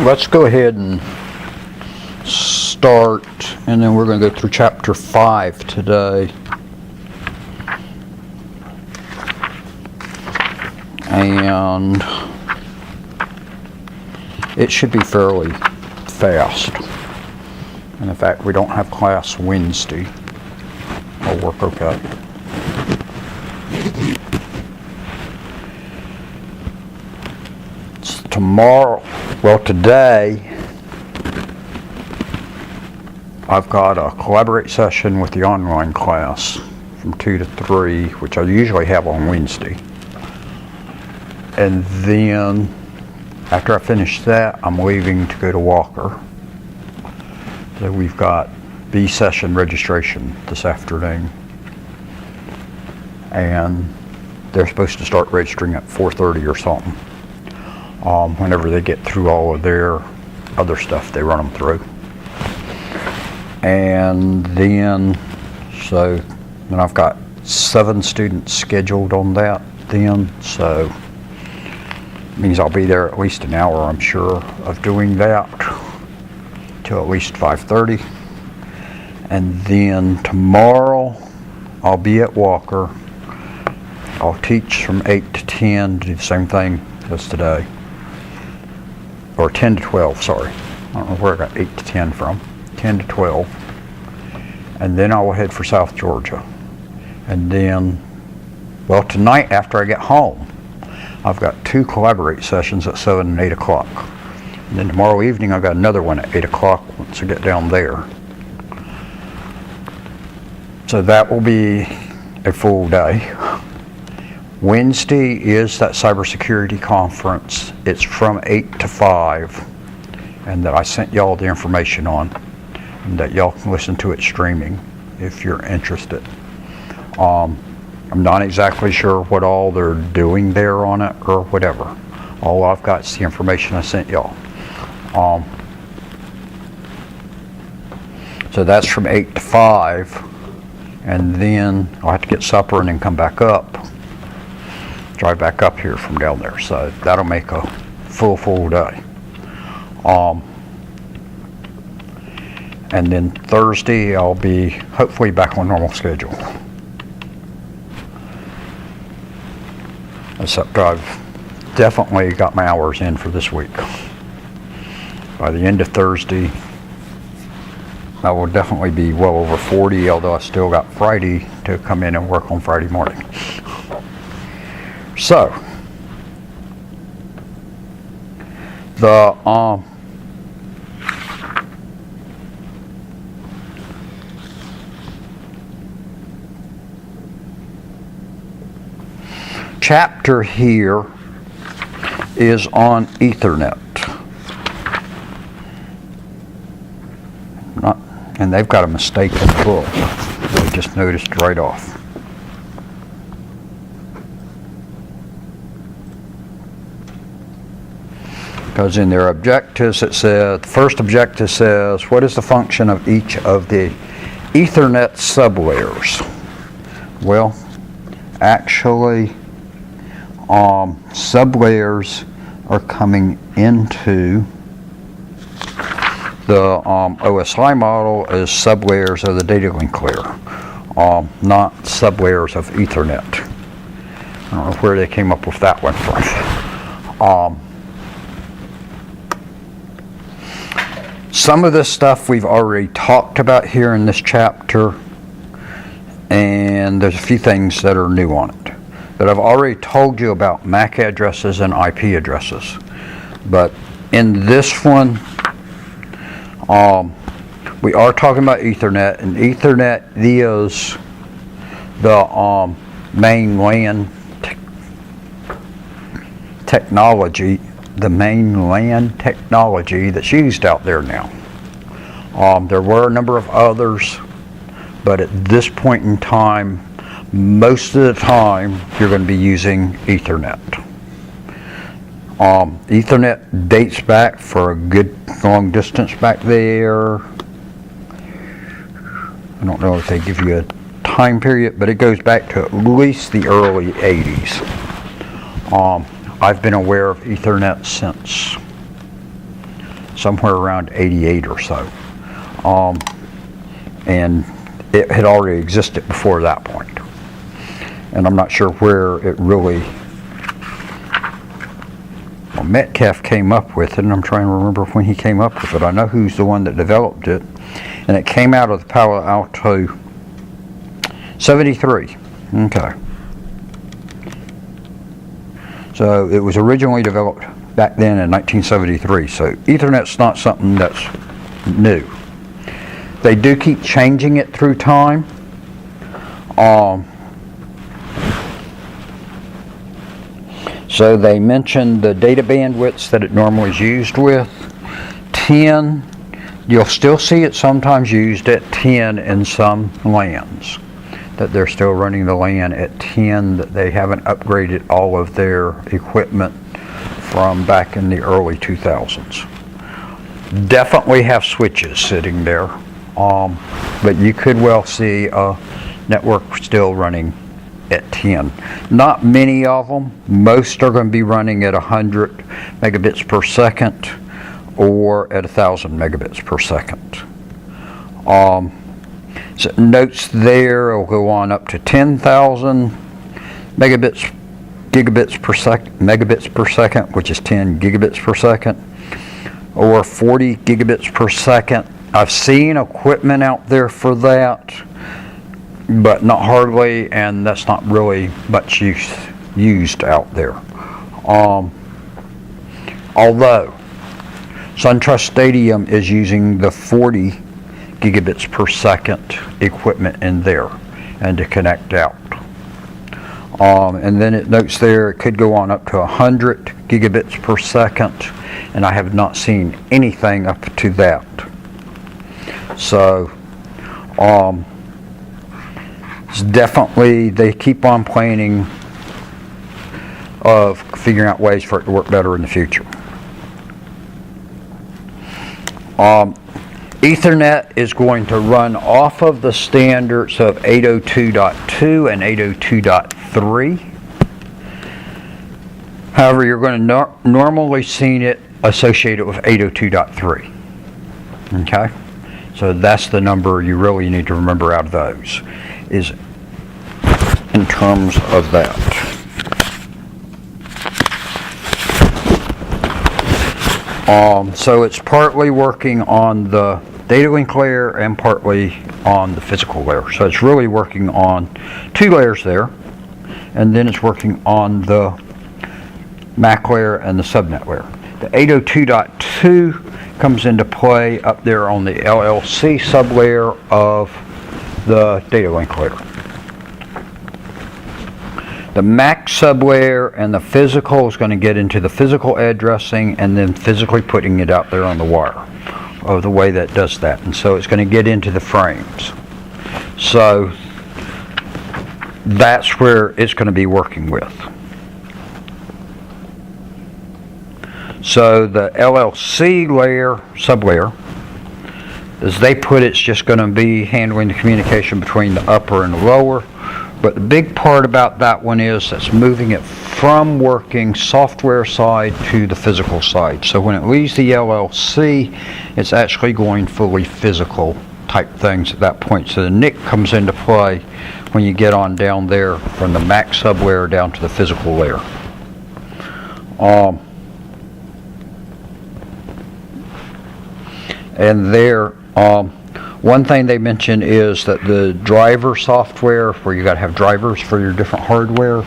let's go ahead and start, and then we're going to go through chapter 5 today. And it should be fairly fast. And in fact, we don't have class Wednesday. I'll work okay. It's tomorrow, well today, I've got a collaborate session with the online class from 2 to 3, which I usually have on Wednesday. And then, after I finish that, I'm leaving to go to Walker. So we've got B session registration this afternoon. And they're supposed to start registering at 4:30 or something. Whenever they get through all of their other stuff, they run them through. And then, so then I've got 7 students scheduled on that then, so it means I'll be there at least an hour, I'm sure, of doing that till at least 5:30. And then tomorrow I'll be at Walker. I'll teach from 8 to 10, do the same thing as today. Or 10 to 12, sorry. I don't know where I got 8 to 10 from. 10 to 12. And then I will head for South Georgia. And then, well, tonight after I get home, I've got 2 collaborate sessions at 7 and 8 o'clock. And then tomorrow evening I've got another one at 8 o'clock once I get down there. So that will be a full day. Wednesday is that cybersecurity conference. It's from 8 to 5, and that I sent y'all the information on, and that y'all can listen to it streaming if you're interested. I'm not exactly sure what all they're doing there on it or whatever. All I've got is the information I sent y'all. So that's from 8 to 5, and then I'll have to get supper and then come back up. Drive back up here from down there, so that'll make a full day. And then Thursday I'll be hopefully back on normal schedule. Except I've definitely got my hours in for this week. By the end of Thursday, I will definitely be well over 40, although I still got Friday to come in and work on Friday morning. So, the chapter here is on Ethernet. And they've got a mistake in the book. I just noticed right off. Because in their objectives it says, the first objective says, what is the function of each of the Ethernet sublayers? Well, actually, sublayers are coming into the OSI model as sublayers of the data link layer, not sublayers of Ethernet. I don't know where they came up with that one from. Some of this stuff we've already talked about here in this chapter, and there's a few things that are new on it. But I've already told you about MAC addresses and IP addresses. But in this one, we are talking about Ethernet, and Ethernet is the main LAN technology, the main LAN technology that's used out there now. There were a number of others, but at this point in time, most of the time, you're going to be using Ethernet. Ethernet dates back for a good long distance back there. I don't know if they give you a time period, but it goes back to at least the early 80s. I've been aware of Ethernet since somewhere around 88 or so. And it had already existed before that point. And I'm not sure where it really, well, Metcalf came up with it, and I'm trying to remember when he came up with it. I know who's the one that developed it, and it came out of the Palo Alto 73. Okay. So it was originally developed back then in 1973. So Ethernet's not something that's new. They do keep changing it through time. So they mentioned the data bandwidths that it normally is used with. 10, you'll still see it sometimes used at 10 in some LANs. That they're still running the LAN at 10, that they haven't upgraded all of their equipment from back in the early 2000s. Definitely have switches sitting there, but you could well see a network still running at 10. Not many of them. Most are going to be running at 100 megabits per second or at 1,000 megabits per second. So notes there will go on up to 10,000 megabits per second, which is 10 gigabits per second, or 40 gigabits per second. I've seen equipment out there for that, but not hardly, and that's not really much used out there. Although SunTrust Stadium is using the 40 gigabits per second equipment in there and to connect out. And then it notes there it could go on up to 100 gigabits per second, and I have not seen anything up to that. So it's definitely, they keep on planning of figuring out ways for it to work better in the future. Ethernet is going to run off of the standards of 802.2 and 802.3. However, you're going to normally see it associated with 802.3. Okay? So that's the number you really need to remember out of those, is in terms of that. So it's partly working on the data link layer and partly on the physical layer. So it's really working on two layers there, and then it's working on the MAC layer and the subnet layer. The 802.2 comes into play up there on the LLC sublayer of the data link layer. The MAC sublayer and the physical is going to get into the physical addressing and then physically putting it out there on the wire, of the way that does that. And so it's going to get into the frames. So that's where it's going to be working with. So the LLC layer, sublayer, as they put it, it's just going to be handling the communication between the upper and the lower. But the big part about that one is that's moving it from working software side to the physical side. So when it leaves the LLC, it's actually going fully physical type things at that point. So the NIC comes into play when you get on down there from the MAC sublayer down to the physical layer. And there, one thing they mentioned is that the driver software, where you got to have drivers for your different hardware,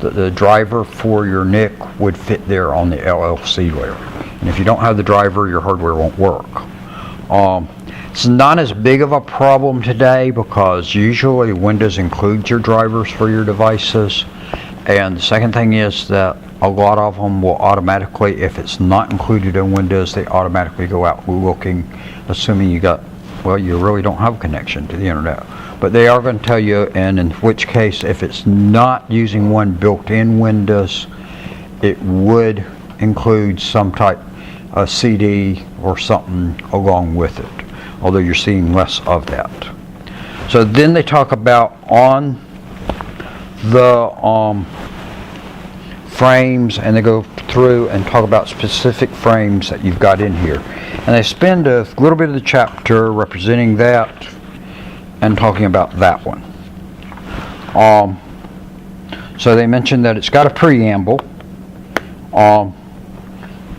that the driver for your NIC would fit there on the LLC layer. And if you don't have the driver, your hardware won't work. It's not as big of a problem today because usually Windows includes your drivers for your devices. And the second thing is that a lot of them will automatically, if it's not included in Windows, they automatically go out looking, assuming you got, well, you really don't have a connection to the internet. But they are going to tell you, and in which case, if it's not using one built-in Windows, it would include some type of CD or something along with it, although you're seeing less of that. So then they talk about on the frames, and they go through and talk about specific frames that you've got in here. And they spend a little bit of the chapter representing that and talking about that one. So they mentioned that it's got a preamble,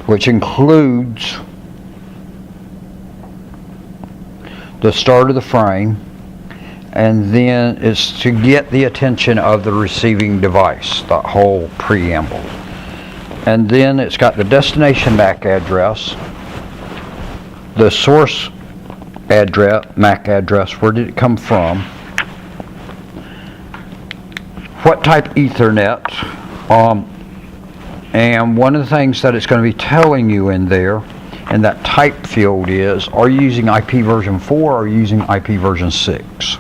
which includes the start of the frame, and then it's to get the attention of the receiving device, the whole preamble. And then it's got the destination MAC address, the source address, MAC address, where did it come from, what type Ethernet, and one of the things that it's going to be telling you in there, in that type field is, are you using IP version 4 or are you using IP version 6?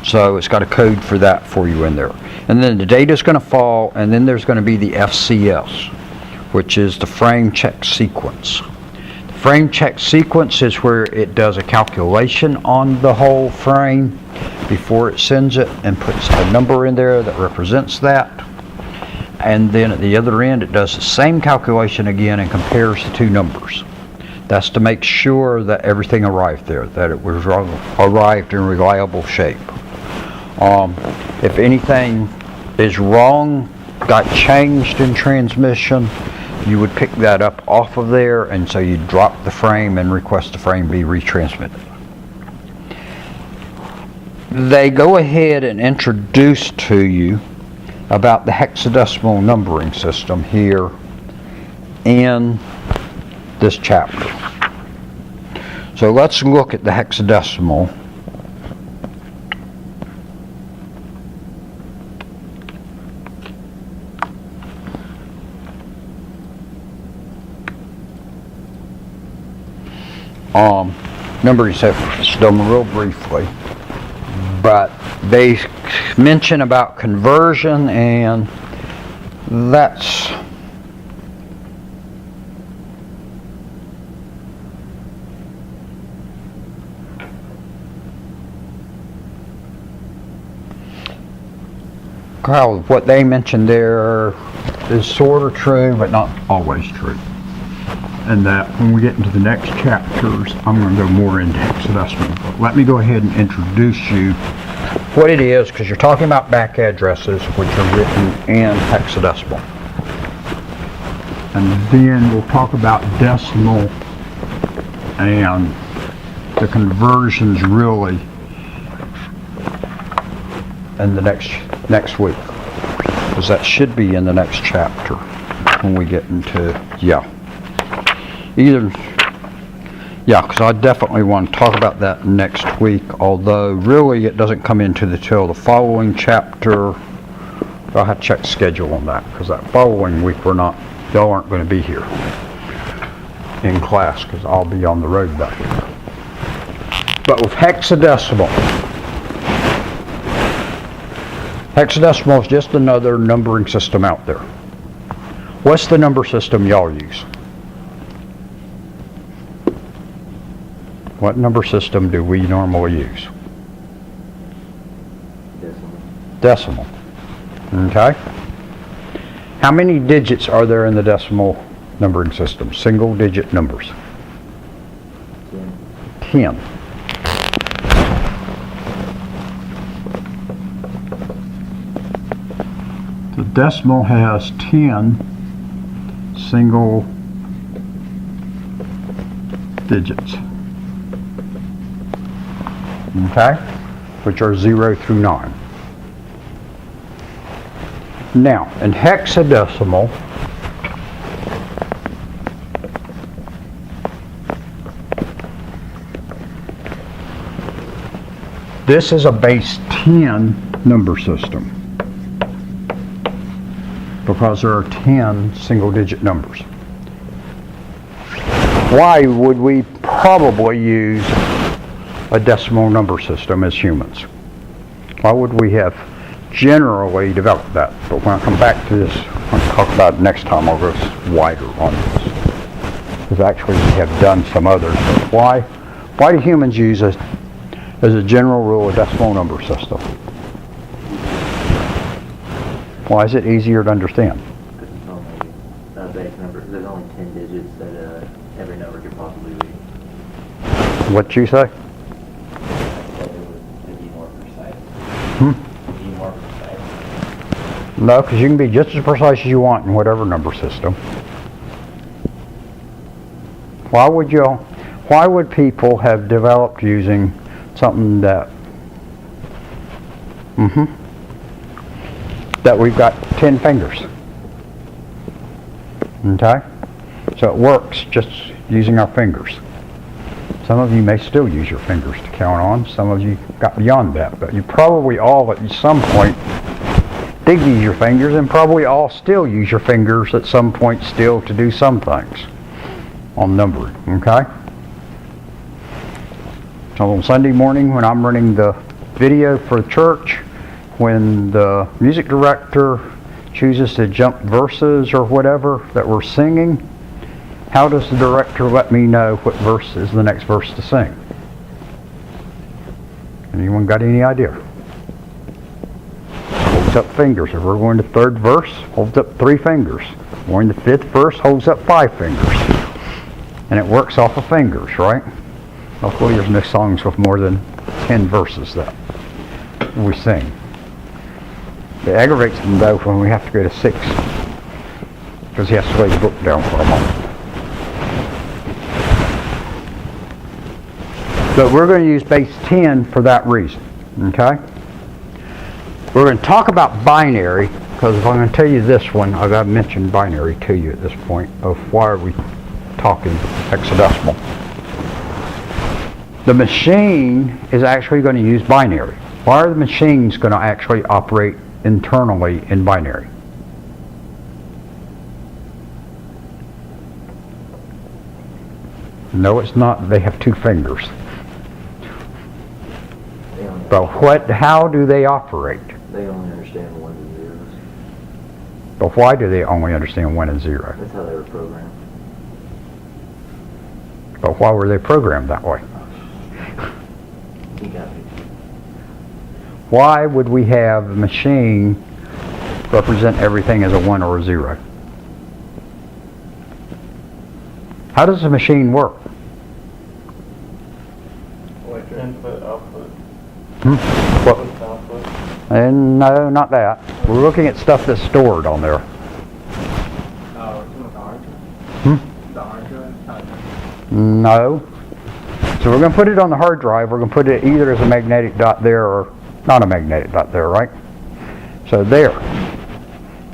So it's got a code for that for you in there. And then the data is going to fall, and then there's going to be the FCS, which is the frame check sequence. The frame check sequence is where it does a calculation on the whole frame before it sends it and puts a number in there that represents that. And then at the other end it does the same calculation again and compares the two numbers. That's to make sure that everything arrived there, that it was arrived in reliable shape. If anything is wrong, got changed in transmission, you would pick that up off of there, and so you drop the frame and request the frame be retransmitted. They go ahead and introduce to you about the hexadecimal numbering system here in this chapter. So let's look at the hexadecimal. Numbering system real briefly, but they mention about conversion, and that's what they mentioned there is sort of true, but not always true. And that when we get into the next chapters, I'm going to go more into hexadecimal. But let me go ahead and introduce you what it is, because you're talking about MAC addresses, which are written in hexadecimal. And then we'll talk about decimal and the conversions really in the next week, because that should be in the next chapter when we get into, because I definitely want to talk about that next week, although really it doesn't come into till the following chapter. I'll have to check the schedule on that, because that following week y'all aren't going to be here in class, because I'll be on the road back here. But with hexadecimal is just another numbering system out there. What's the number system y'all use? What number system do we normally use? Decimal. Okay. How many digits are there in the decimal numbering system? Single digit numbers. 10. The decimal has 10 single digits. Okay, which are 0 through 9. Now, in hexadecimal, this is a base 10 number system, because there are 10 single-digit numbers. Why would we probably use a decimal number system as humans? Why would we have generally developed that? But when I come back to this, when I talk about it next time, I'll go wider on this. Because actually we have done some others. But why do humans use, as a general rule, a decimal number system? Why is it easier to understand? What'd you say? No, because you can be just as precise as you want in whatever number system. Why would people have developed using something that that we've got 10 fingers? Okay? So it works just using our fingers. Some of you may still use your fingers to count on. Some of you got beyond that. But you probably all at some point did use your fingers, and probably all still use your fingers at some point still to do some things on numbering. Okay? So on Sunday morning when I'm running the video for the church, when the music director chooses to jump verses or whatever that we're singing, how does the director let me know what verse is the next verse to sing? Anyone got any idea? Holds up fingers. If we're going to third verse, holds up 3 fingers. We're in the 5th verse, holds up 5 fingers. And it works off of fingers, right? Hopefully there's no songs with more than 10 verses that we sing. It aggravates them though when we have to go to 6, because he has to lay the book down for a moment. But we're going to use base 10 for that reason, okay? We're going to talk about binary, because if I'm going to tell you this one, I've got to mention binary to you at this point of why are we talking hexadecimal. The machine is actually going to use binary. Why are the machines going to actually operate internally in binary? No, it's not. They have 2 fingers. But how do they operate? They only understand 1s and 0s. But why do they only understand 1 and 0? That's how they were programmed. But why were they programmed that way? You got me. Why would we have a machine represent everything as a 1 or a 0? How does a machine work? Input, output. What? Output. And no, not that. We're looking at stuff that's stored on there. Oh, it's with the hard drive? The hard drive? No. So we're going to put it on the hard drive. We're going to put it either as a magnetic dot there or not a magnetic dot there, right? So there.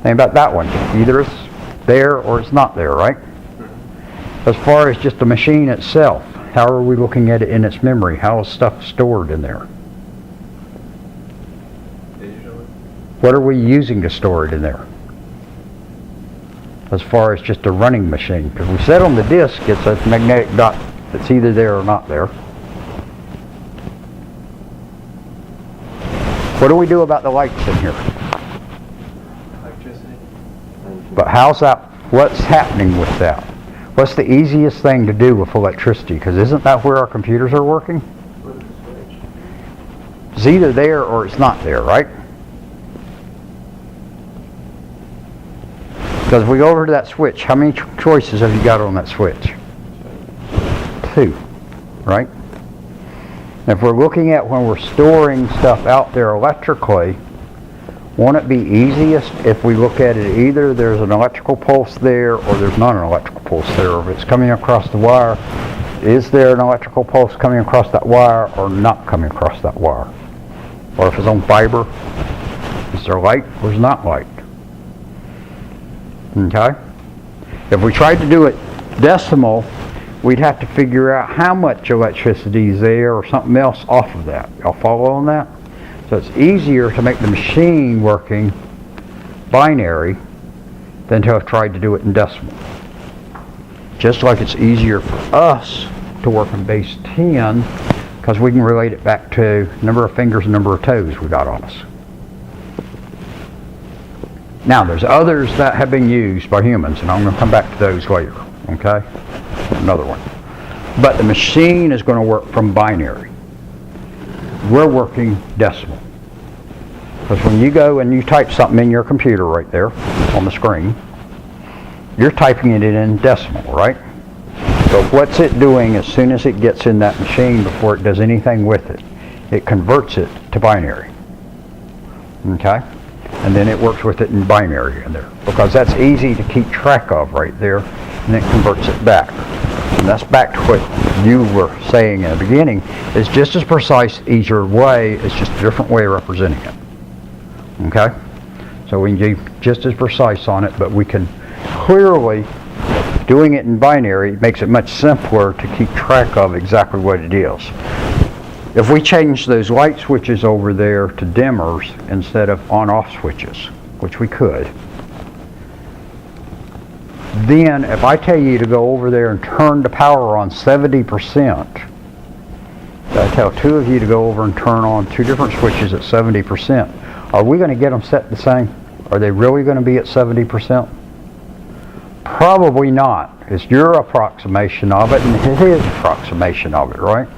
Think about that one. Either it's there or it's not there, right? As far as just the machine itself, how are we looking at it in its memory? How is stuff stored in there? Digitally. What are we using to store it in there? As far as just a running machine. Because we said on the disk it's a magnetic dot that's either there or not there. What do we do about the lights in here? Electricity. But how's that, what's happening with that? What's the easiest thing to do with electricity? Because isn't that where our computers are working? Flip the switch. It's either there or it's not there, right? Because if we go over to that switch, how many choices have you got on that switch? 2, right? If we're looking at when we're storing stuff out there electrically, won't it be easiest if we look at it either there's an electrical pulse there or there's not an electrical pulse there? If it's coming across the wire, is there an electrical pulse coming across that wire or not coming across that wire? Or if it's on fiber, is there light or is not light? Okay? If we tried to do it decimal, we'd have to figure out how much electricity is there or something else off of that. Y'all follow on that? So it's easier to make the machine working binary than to have tried to do it in decimal. Just like it's easier for us to work in base 10 because we can relate it back to number of fingers and number of toes we got on us. Now there's others that have been used by humans, and I'm going to come back to those later, okay? Another one. But the machine is going to work from binary. We're working decimal. Because when you go and you type something in your computer right there on the screen, you're typing it in decimal, right? But what's it doing as soon as it gets in that machine before it does anything with it? It converts it to binary. Okay? And then it works with it in binary in there, because that's easy to keep track of right there, and it converts it back. And that's back to what you were saying in the beginning. It's just as precise either way, it's just a different way of representing it. Okay? So we can be just as precise on it, but we can clearly, doing it in binary makes it much simpler to keep track of exactly what it is. If we change those light switches over there to dimmers instead of on-off switches, which we could, then if I tell you to go over there and turn the power on 70%, I tell two of you to go over and turn on two different switches at 70%, are we going to get them set the same? Are they really going to be at 70%? Probably not. It's your approximation of it and his approximation of it, right?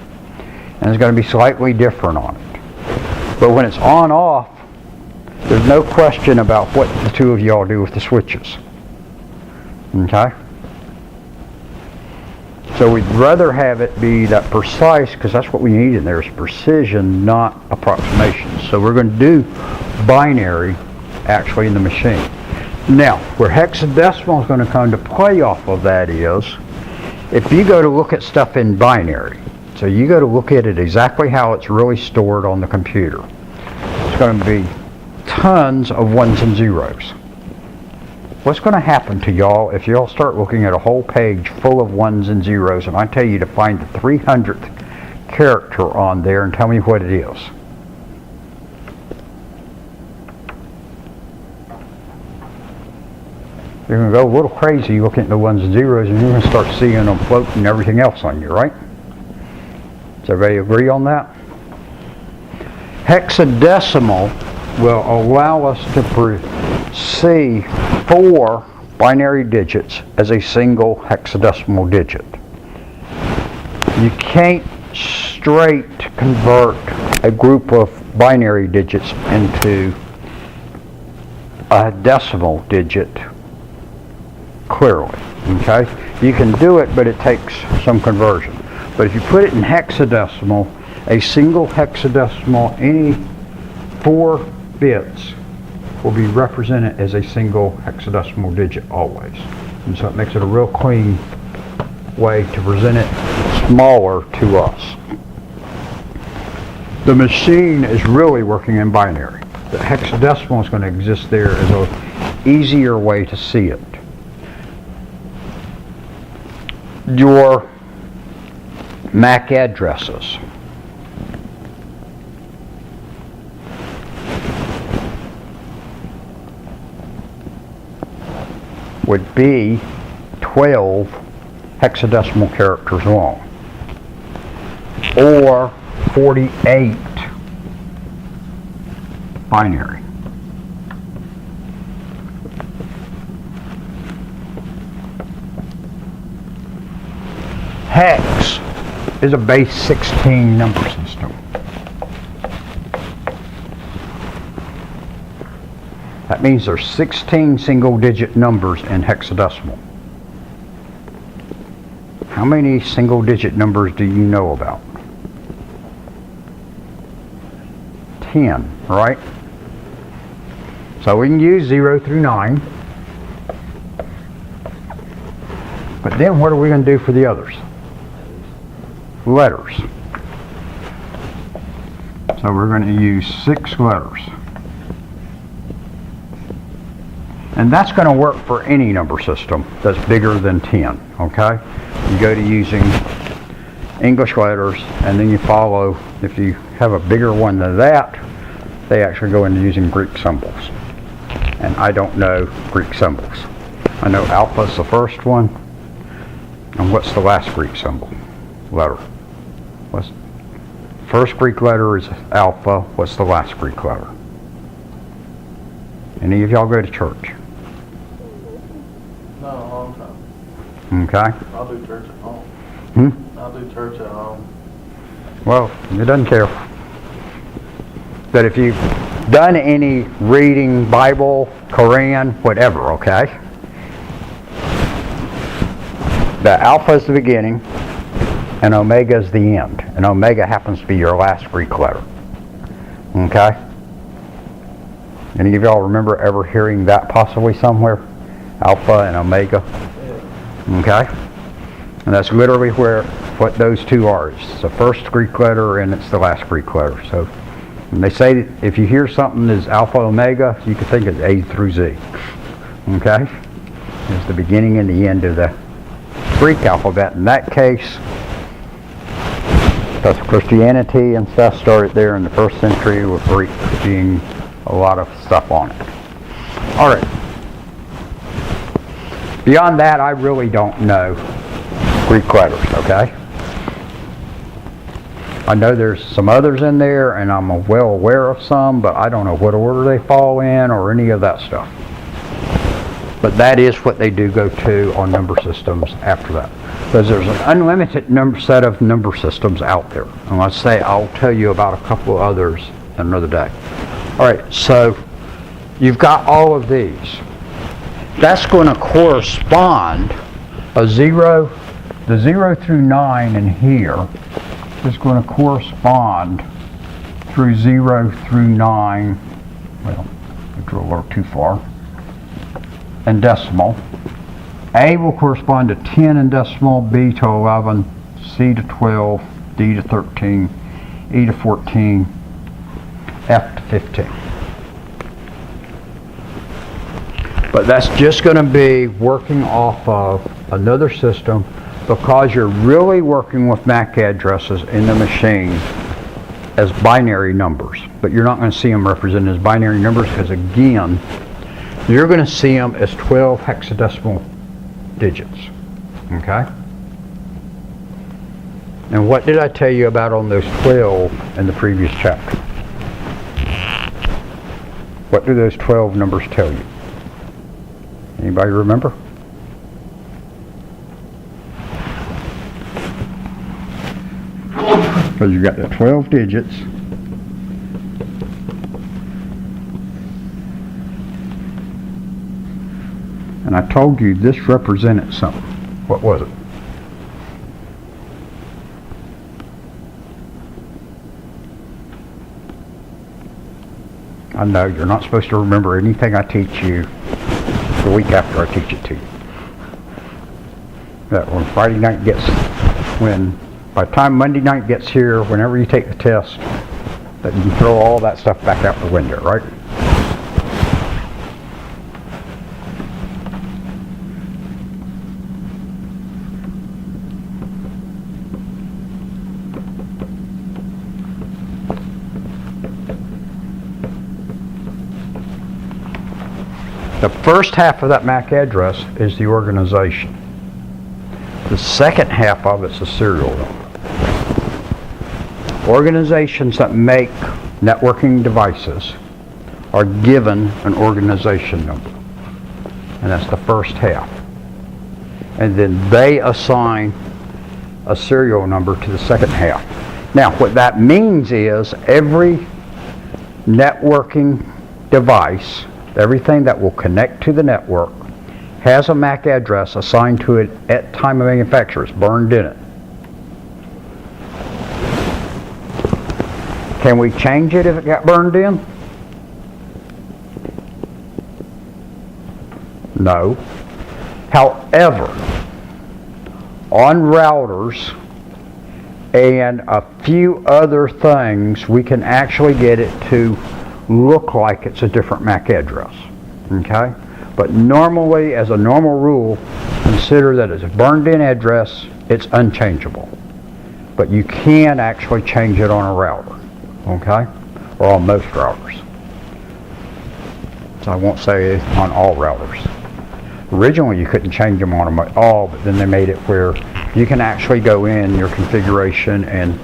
And it's going to be slightly different on it. But when it's on-off, there's no question about what the two of y'all do with the switches. Okay? So we'd rather have it be that precise, because that's what we need in there, is precision, not approximation. So we're going to do binary actually in the machine. Now, where hexadecimal is going to come to play off of that is, if you go to look at stuff in binary, so you go to look at it exactly how it's really stored on the computer, it's going to be tons of ones and zeros. What's going to happen to y'all if y'all start looking at a whole page full of ones and zeros and I tell you to find the 300th character on there and tell me what it is? You're going to go a little crazy looking at the ones and zeros, and you're going to start seeing them floating and everything else on you, right? Does everybody agree on that? Hexadecimal will allow us to see 4 binary digits as a single hexadecimal digit. You can't straight convert a group of binary digits into a decimal digit clearly. Okay? You can do it, but it takes some conversion. But if you put it in hexadecimal, a single hexadecimal, any 4 bits will be represented as a single hexadecimal digit always. And so it makes it a real clean way to present it smaller to us. The machine is really working in binary. The hexadecimal is going to exist there as an easier way to see it. Your MAC addresses. Would be 12 hexadecimal characters long, or 48 binary. Hex is a base 16 number system. That means there's 16 single-digit numbers in hexadecimal. How many single-digit numbers do you know about? 10, right? So we can use 0 through 9. But then what are we going to do for the others? Letters. So we're going to use 6 letters. And that's going to work for any number system that's bigger than 10, okay? You go to using English letters, and then you follow, if you have a bigger one than that, they actually go into using Greek symbols. And I don't know Greek symbols. I know alpha is the first one, and what's the last Greek symbol? Letter. First Greek letter is alpha. What's the last Greek letter? Any of y'all go to church? No, a long time. Okay. I'll do church at home. I'll do church at home. Well, it doesn't care. But if you've done any reading, Bible, Quran, whatever, okay? The alpha is the beginning, and omega is the end. And omega happens to be your last Greek letter. Okay? Any of y'all remember ever hearing that possibly somewhere? Alpha and omega? Okay? And that's literally what those two are. It's the first Greek letter and it's the last Greek letter. So when they say, if you hear something is alpha omega, you can think it's A through Z. Okay? It's the beginning and the end of the Greek alphabet. In that case, because Christianity and stuff started there in the first century with Greek being a lot of stuff on it. Alright. Beyond that, I really don't know Greek letters, okay? I know there's some others in there, and I'm well aware of some, but I don't know what order they fall in or any of that stuff. But that is what they do go to on number systems after that. Because there's an unlimited set of number systems out there. And let's say I'll tell you about a couple of others another day. Alright, so you've got all of these. That's going to correspond, the 0 through 9 in here is going to correspond through 0 through 9, well, I drew a little too far, in decimal. A will correspond to 10 in decimal, B to 11, C to 12, D to 13, E to 14, F to 15. But that's just going to be working off of another system because you're really working with MAC addresses in the machine as binary numbers. But you're not going to see them represented as binary numbers because, again, you're going to see them as 12 hexadecimal digits. Okay? And what did I tell you about on those 12 in the previous chapter? What do those 12 numbers tell you? Anybody remember? Because you got the 12 digits. And I told you this represented something. What was it? I know you're not supposed to remember anything I teach you the week after I teach it to you. That when Friday night gets, by the time Monday night gets here, whenever you take the test, that you can throw all that stuff back out the window, right? The first half of that MAC address is the organization. The second half of it's the serial number. Organizations that make networking devices are given an organization number. And that's the first half. And then they assign a serial number to the second half. Now, what that means is every networking device, everything that will connect to the network, has a MAC address assigned to it at time of manufacture. It's burned in it. Can we change it if it got burned in? No. However, on routers and a few other things, we can actually get it to look like it's a different MAC address. Okay? But normally, as a normal rule, consider that it's a burned in address, it's unchangeable. But you can actually change it on a router. Okay? Or on most routers. So I won't say on all routers. Originally you couldn't change them on them at all, but then they made it where you can actually go in your configuration and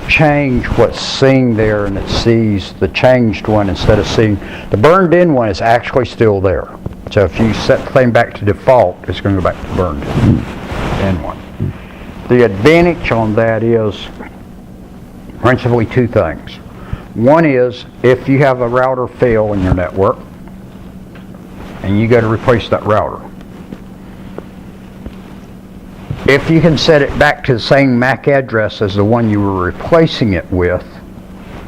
change what's seen there, and it sees the changed one instead of seeing the burned in one is actually still there. So if you set the thing back to default, it's going to go back to the burned in one. The advantage on that is principally two things. One is if you have a router fail in your network and you got to replace that router, If you can set it back to the same MAC address as the one you were replacing it with,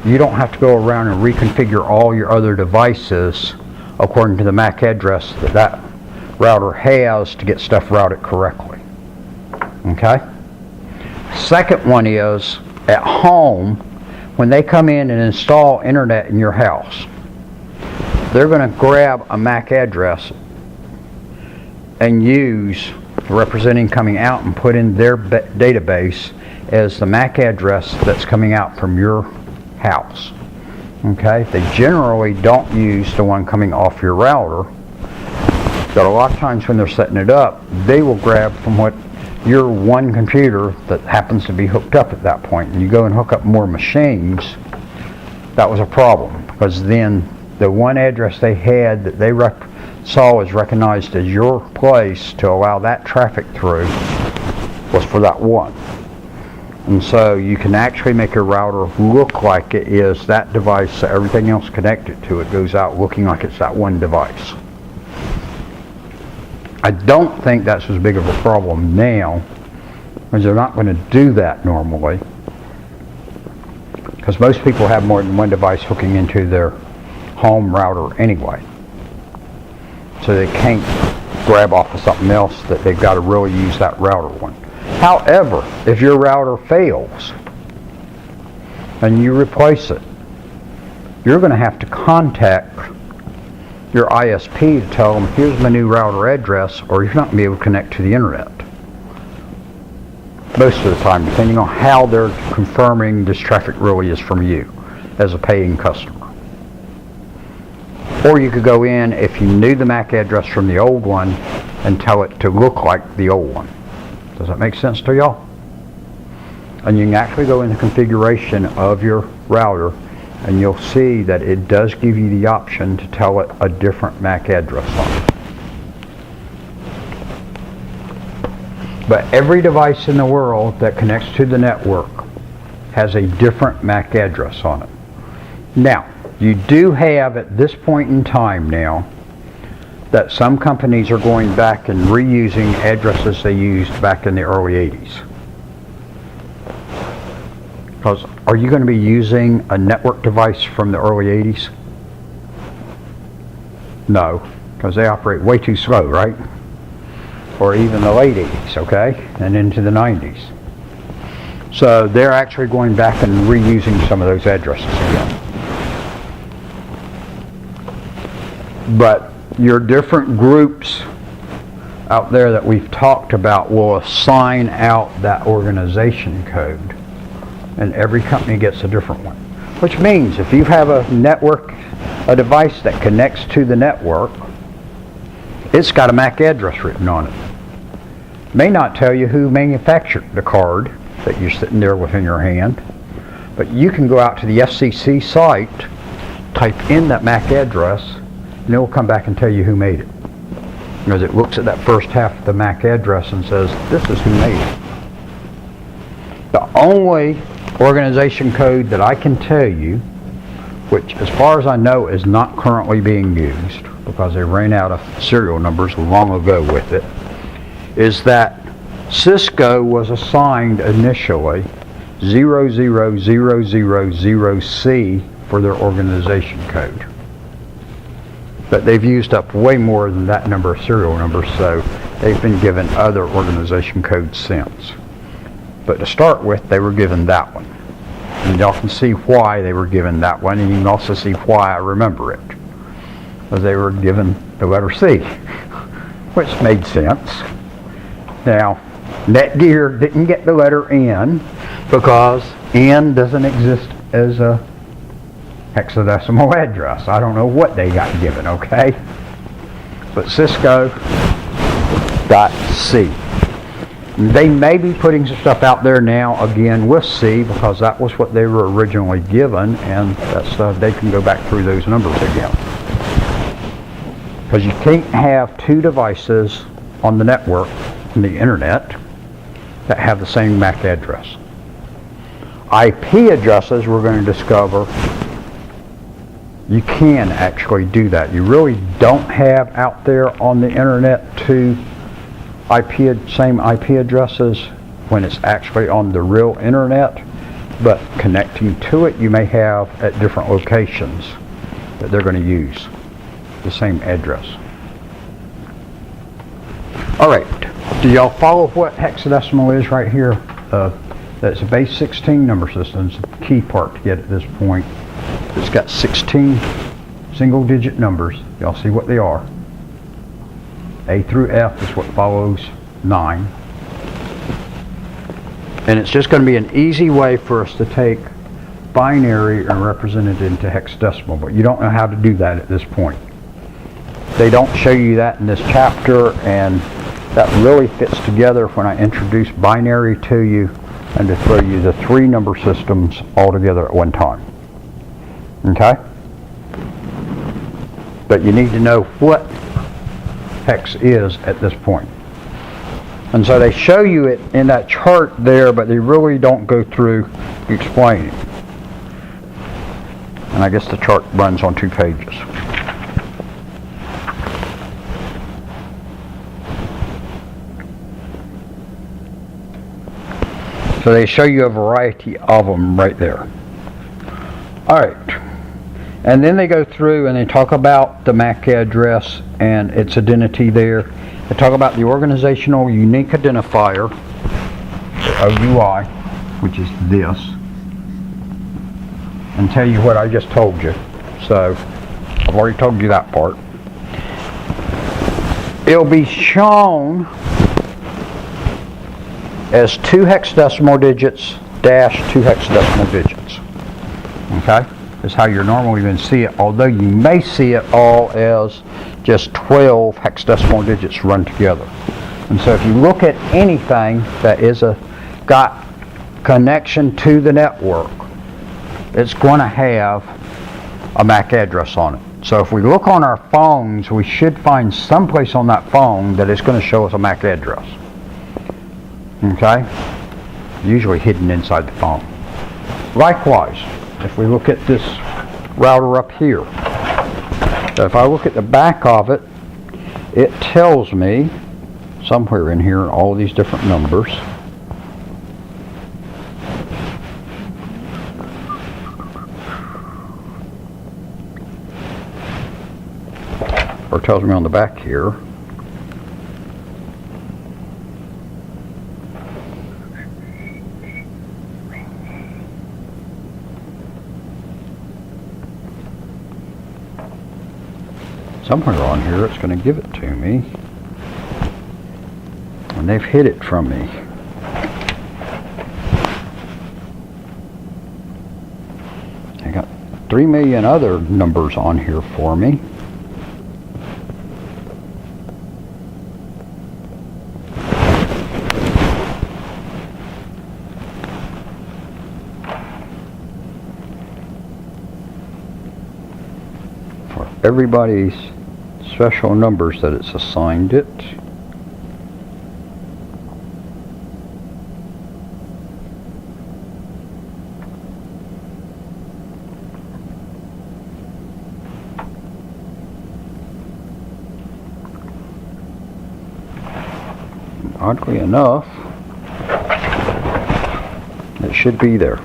you don't have to go around and reconfigure all your other devices according to the MAC address that that router has to get stuff routed correctly. Okay? Second one is, at home, when they come in and install internet in your house, they're going to grab a MAC address and use the representing coming out and put in their database as the MAC address that's coming out from your house. Okay? They generally don't use the one coming off your router, but a lot of times when they're setting it up, they will grab from what your one computer that happens to be hooked up at that point, and you go and hook up more machines. That was a problem, because then the one address they had that they saw as recognized as your place to allow that traffic through was for that one. And so you can actually make your router look like it is that device, so everything else connected to it goes out looking like it's that one device. I don't think that's as big of a problem now, because they're not going to do that normally, because most people have more than one device hooking into their home router anyway. So they can't grab off of something else, that they've got to really use that router one. However, if your router fails and you replace it, you're going to have to contact your ISP to tell them, here's my new router address, or you're not going to be able to connect to the internet. Most of the time, depending on how they're confirming this traffic really is from you as a paying customer. Or you could go in, if you knew the MAC address from the old one, and tell it to look like the old one. Does that make sense to y'all? And you can actually go in the configuration of your router, and you'll see that it does give you the option to tell it a different MAC address on it. But every device in the world that connects to the network has a different MAC address on it. Now, you do have at this point in time now that some companies are going back and reusing addresses they used back in the early 80s. Because are you going to be using a network device from the early 80s? No, because they operate way too slow, right? Or even the late 80s, okay? And into the 90s. So they're actually going back and reusing some of those addresses again. But your different groups out there that we've talked about will assign out that organization code. And every company gets a different one. Which means if you have a network, a device that connects to the network, it's got a MAC address written on it. May not tell you who manufactured the card that you're sitting there with in your hand, but you can go out to the CCC site, type in that MAC address, and it will come back and tell you who made it. Because it looks at that first half of the MAC address and says, this is who made it. The only organization code that I can tell you, which as far as I know is not currently being used, because they ran out of serial numbers long ago with it, is that Cisco was assigned initially 00000C for their organization code. But they've used up way more than that number of serial numbers, so they've been given other organization codes since. But to start with, they were given that one. And y'all can see why they were given that one, and you can also see why I remember it. Because they were given the letter C, which made sense. Now, Netgear didn't get the letter N, because N doesn't exist as a hexadecimal address. I don't know what they got given, okay? But Cisco got C. They may be putting some stuff out there now again with C, because that was what they were originally given, and that stuff, they can go back through those numbers again. Because you can't have two devices on the network, on the internet, that have the same MAC address. IP addresses, we're going to discover, you can actually do that. You really don't have out there on the internet two same IP addresses when it's actually on the real internet, but connecting to it you may have at different locations that they're going to use the same address. Alright, do y'all follow what hexadecimal is right here? That's a base 16 number system. It's the key part to get at this point. It's got 16 single digit numbers. Y'all see what they are. A through F is what follows 9. And it's just going to be an easy way for us to take binary and represent it into hexadecimal, but you don't know how to do that at this point. They don't show you that in this chapter, and that really fits together when I introduce binary to you and to throw you the 3 number systems all together at one time. Okay? But you need to know what hex is at this point. And so they show you it in that chart there, but they really don't go through explaining. And I guess the chart runs on 2 pages. So they show you a variety of them right there. Alright. And then they go through and they talk about the MAC address and its identity there. They talk about the organizational unique identifier, OUI, which is this, and tell you what I just told you. So I've already told you that part. It'll be shown as 2 hexadecimal digits dash 2 hexadecimal digits. Okay? That's how you're normally going to see it, although you may see it all as just 12 hexadecimal digits run together. And so if you look at anything that is got connection to the network, it's going to have a MAC address on it. So if we look on our phones, we should find someplace on that phone that is going to show us a MAC address. Okay? Usually hidden inside the phone. Likewise, if we look at this router up here, so if I look at the back of it, it tells me somewhere in here all these different numbers. Or tells me on the back here. Somewhere on here it's going to give it to me. And they've hid it from me. I got 3 million other numbers on here for me. For everybody's special numbers that it's assigned it. Oddly enough, it should be there.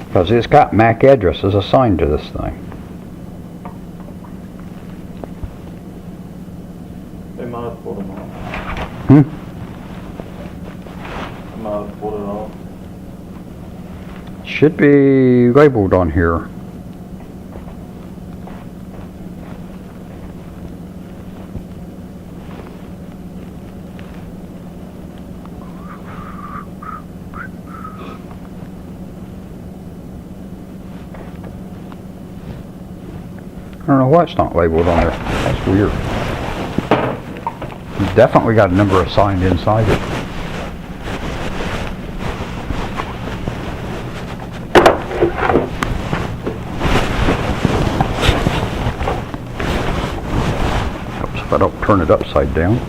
Because it's got MAC addresses assigned to this thing. They might have pulled them off. Hmm? They might have pulled it off. Should be labeled on here. I don't know why it's not labeled on there. That's weird. It's definitely got a number assigned inside it. Helps if I don't turn it upside down.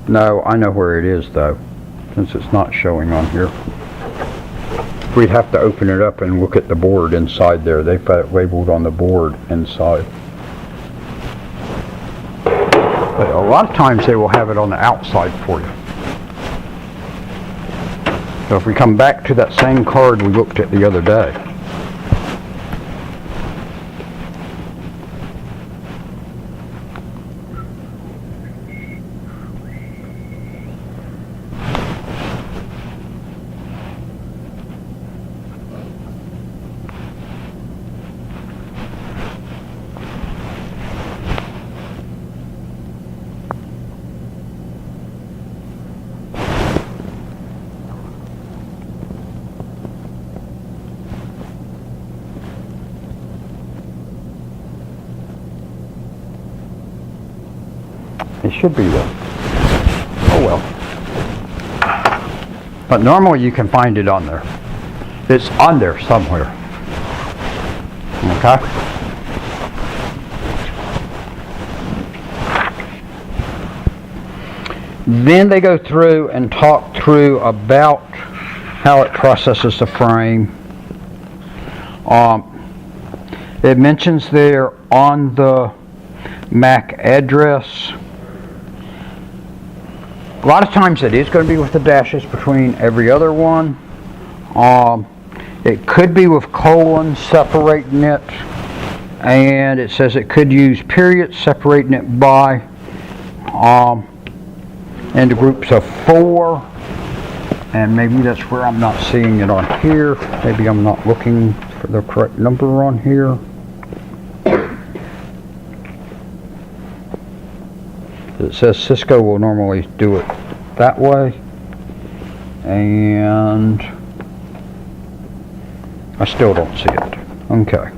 No, I know where it is though, since it's not showing on here. We'd have to open it up and look at the board inside there. They've got it labeled on the board inside. But a lot of times they will have it on the outside for you. So if we come back to that same card we looked at the other day. It should be there. Oh well. But normally you can find it on there. It's on there somewhere. Okay? Then they go through and talk through about how it processes the frame. It mentions there on the MAC address. A lot of times it is going to be with the dashes between every other one. It could be with colons separating it, and it says it could use periods separating it by into groups of 4, and maybe that's where I'm not seeing it on here. Maybe I'm not looking for the correct number on here. It says Cisco will normally do it that way, and I still don't see it. Okay.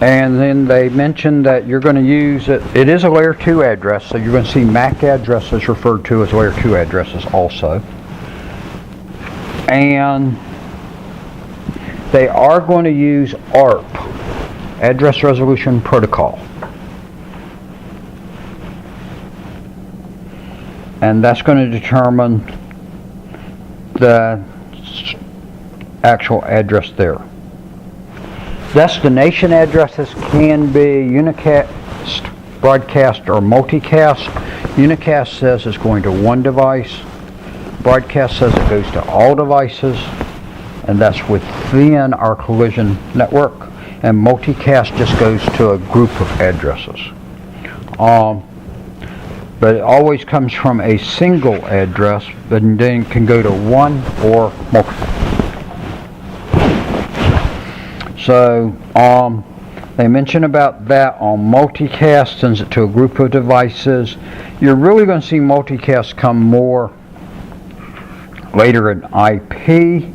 And then they mentioned that you're going to use it. It is a layer 2 address, so you're going to see MAC addresses referred to as layer 2 addresses also. And they are going to use ARP, Address Resolution Protocol. And that's going to determine the actual address there. Destination addresses can be unicast, broadcast, or multicast. Unicast says it's going to one device. Broadcast says it goes to all devices, and that's within our collision network. And multicast just goes to a group of addresses. But it always comes from a single address, but then it can go to one or multiple. So they mention about that on multicast, sends it to a group of devices. You're really going to see multicast come more later in IP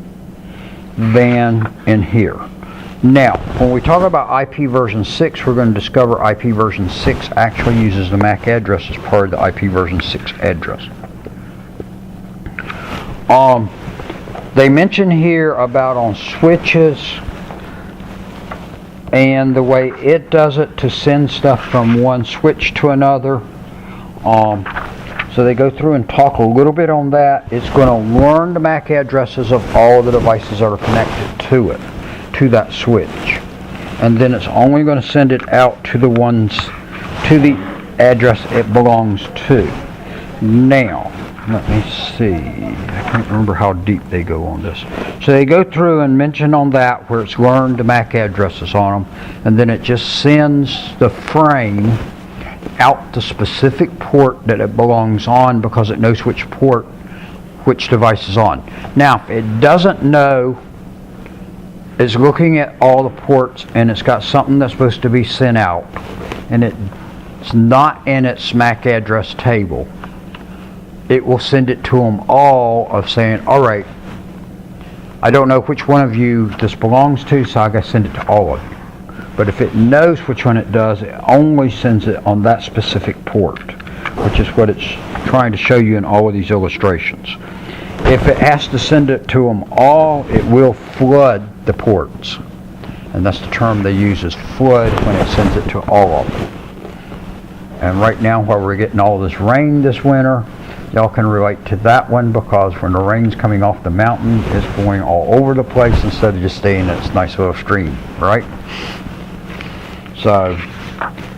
than in here. Now, when we talk about IP version 6, we're going to discover IP version 6 actually uses the MAC address as part of the IP version 6 address. They mention here about on switches and the way it does it to send stuff from one switch to another. So they go through and talk a little bit on that. It's going to learn the MAC addresses of all of the devices that are connected to it, to that switch. And then it's only going to send it out to the ones, to the address it belongs to. Now, let me see. I can't remember how deep they go on this. So they go through and mention on that where it's learned the MAC addresses on them, and then it just sends the frame out the specific port that it belongs on because it knows which port, which device is on. Now, if it doesn't know, it's looking at all the ports and it's got something that's supposed to be sent out, and it's not in its MAC address table, it will send it to them all of saying, all right, I don't know which one of you this belongs to, so I gotta send it to all of you. But if it knows which one it does, it only sends it on that specific port, which is what it's trying to show you in all of these illustrations. If it has to send it to them all, it will flood the ports. And that's the term they use, is flood, when it sends it to all of them. And right now, while we're getting all this rain this winter, y'all can relate to that one, because when the rain's coming off the mountain, it's going all over the place instead of just staying in its nice little stream, right? So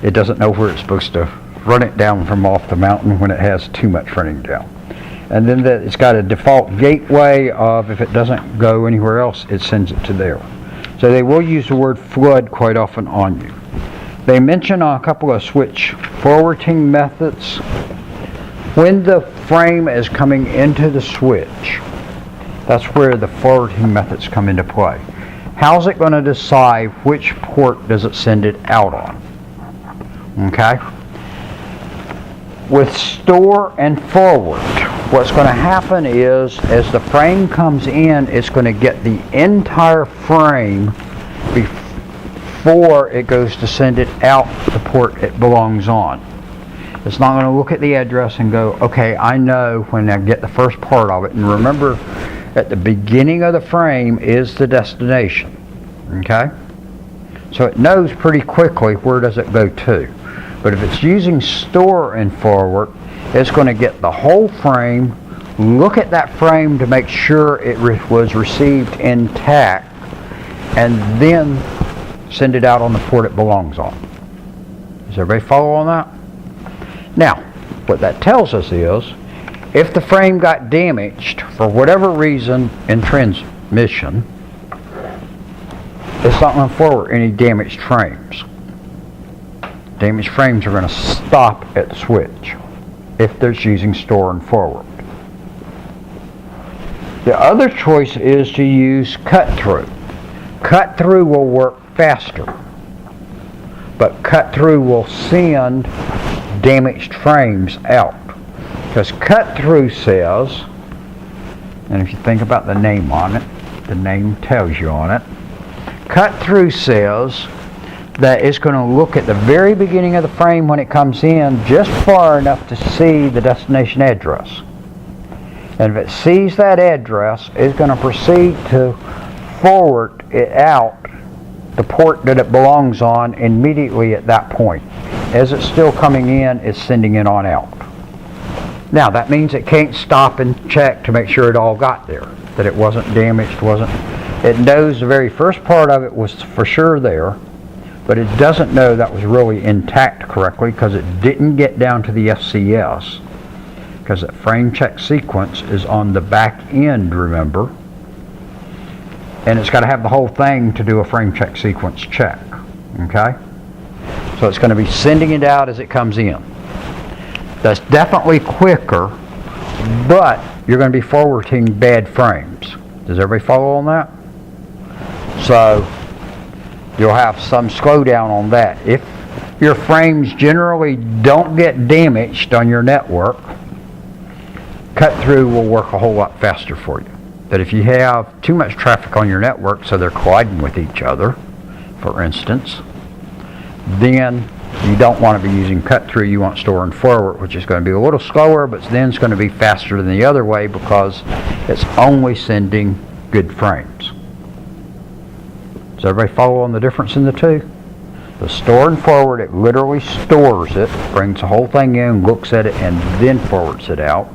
it doesn't know where it's supposed to run it down from off the mountain when it has too much running down. And then it's got a default gateway of, if it doesn't go anywhere else, it sends it to there. So they will use the word flood quite often on you. They mention a couple of switch forwarding methods. When the frame is coming into the switch, that's where the forwarding methods come into play. How's it going to decide which port does it send it out on? Okay? With store and forward, what's going to happen is, as the frame comes in, it's going to get the entire frame before it goes to send it out the port it belongs on. It's not going to look at the address and go, okay, I know when I get the first part of it. And remember, at the beginning of the frame is the destination. Okay? So it knows pretty quickly where does it go to. But if it's using store and forward, it's going to get the whole frame, look at that frame to make sure it was received intact, and then send it out on the port it belongs on. Does everybody follow on that? Now, what that tells us is, if the frame got damaged for whatever reason in transmission, it's not going to forward any damaged frames. Damaged frames are going to stop at the switch if they're using store and forward. The other choice is to use cut through. Cut through will work faster, but cut through will send damaged frames out. Because cut through says, and if you think about the name on it, the name tells you on it, cut through says that it's going to look at the very beginning of the frame when it comes in, just far enough to see the destination address. And if it sees that address, it's going to proceed to forward it out the port that it belongs on immediately at that point. As it's still coming in, it's sending it on out. Now, that means it can't stop and check to make sure it all got there, that it wasn't damaged, it knows the very first part of it was for sure there, but it doesn't know that was really intact correctly because it didn't get down to the FCS, because that frame check sequence is on the back end, remember, and it's got to have the whole thing to do a frame check sequence check. Okay? So it's going to be sending it out as it comes in. That's definitely quicker, but you're going to be forwarding bad frames. Does everybody follow on that? So you'll have some slowdown on that. If your frames generally don't get damaged on your network, cut through will work a whole lot faster for you. But if you have too much traffic on your network, so they're colliding with each other, for instance, then you don't want to be using cut through. You want store and forward, which is going to be a little slower, but then it's going to be faster than the other way because it's only sending good frames. Does everybody follow on the difference in the two? The store and forward, it literally stores it, brings the whole thing in, looks at it, and then forwards it out.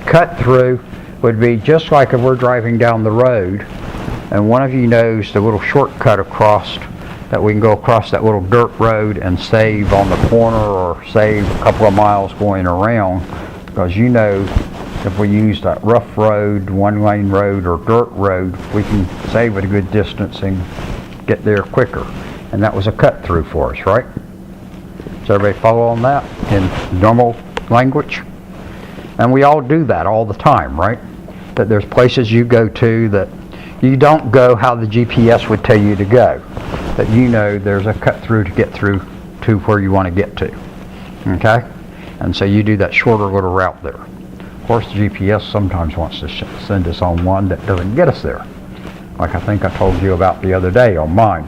Cut through would be just like if we're driving down the road and one of you knows the little shortcut across, that we can go across that little dirt road and save on the corner or save a couple of miles going around, because you know if we use that rough road, one lane road, or dirt road, we can save at a good distance and get there quicker. And that was a cut through for us, right? Does everybody follow on that in normal language? And we all do that all the time, right? That there's places you go to that you don't go how the GPS would tell you to go. That you know there's a cut through to get through to where you want to get to. Okay? And so you do that shorter little route there. Of course, the GPS sometimes wants to send us on one that doesn't get us there. Like I think I told you about the other day on mine,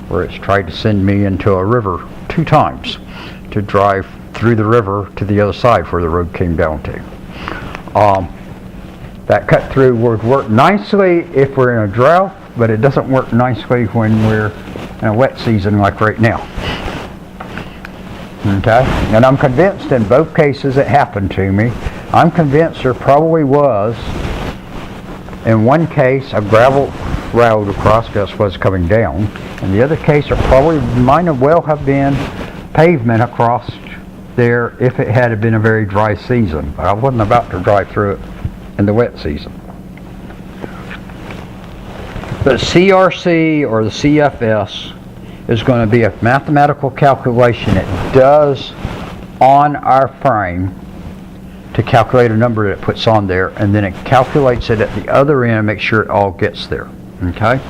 where it's tried to send me into a river 2 times to drive through the river to the other side where the road came down to. That cut through would work nicely if we're in a drought, but it doesn't work nicely when we're in a wet season like right now. Okay? And I'm convinced in both cases it happened to me. I'm convinced there probably was, in one case, a gravel road across us was coming down. In the other case, there probably might well have been pavement across there if it had been a very dry season. But I wasn't about to drive through it in the wet season. The CRC or the CFS is going to be a mathematical calculation it does on our frame to calculate a number that it puts on there, and then it calculates it at the other end and makes sure it all gets there. Okay?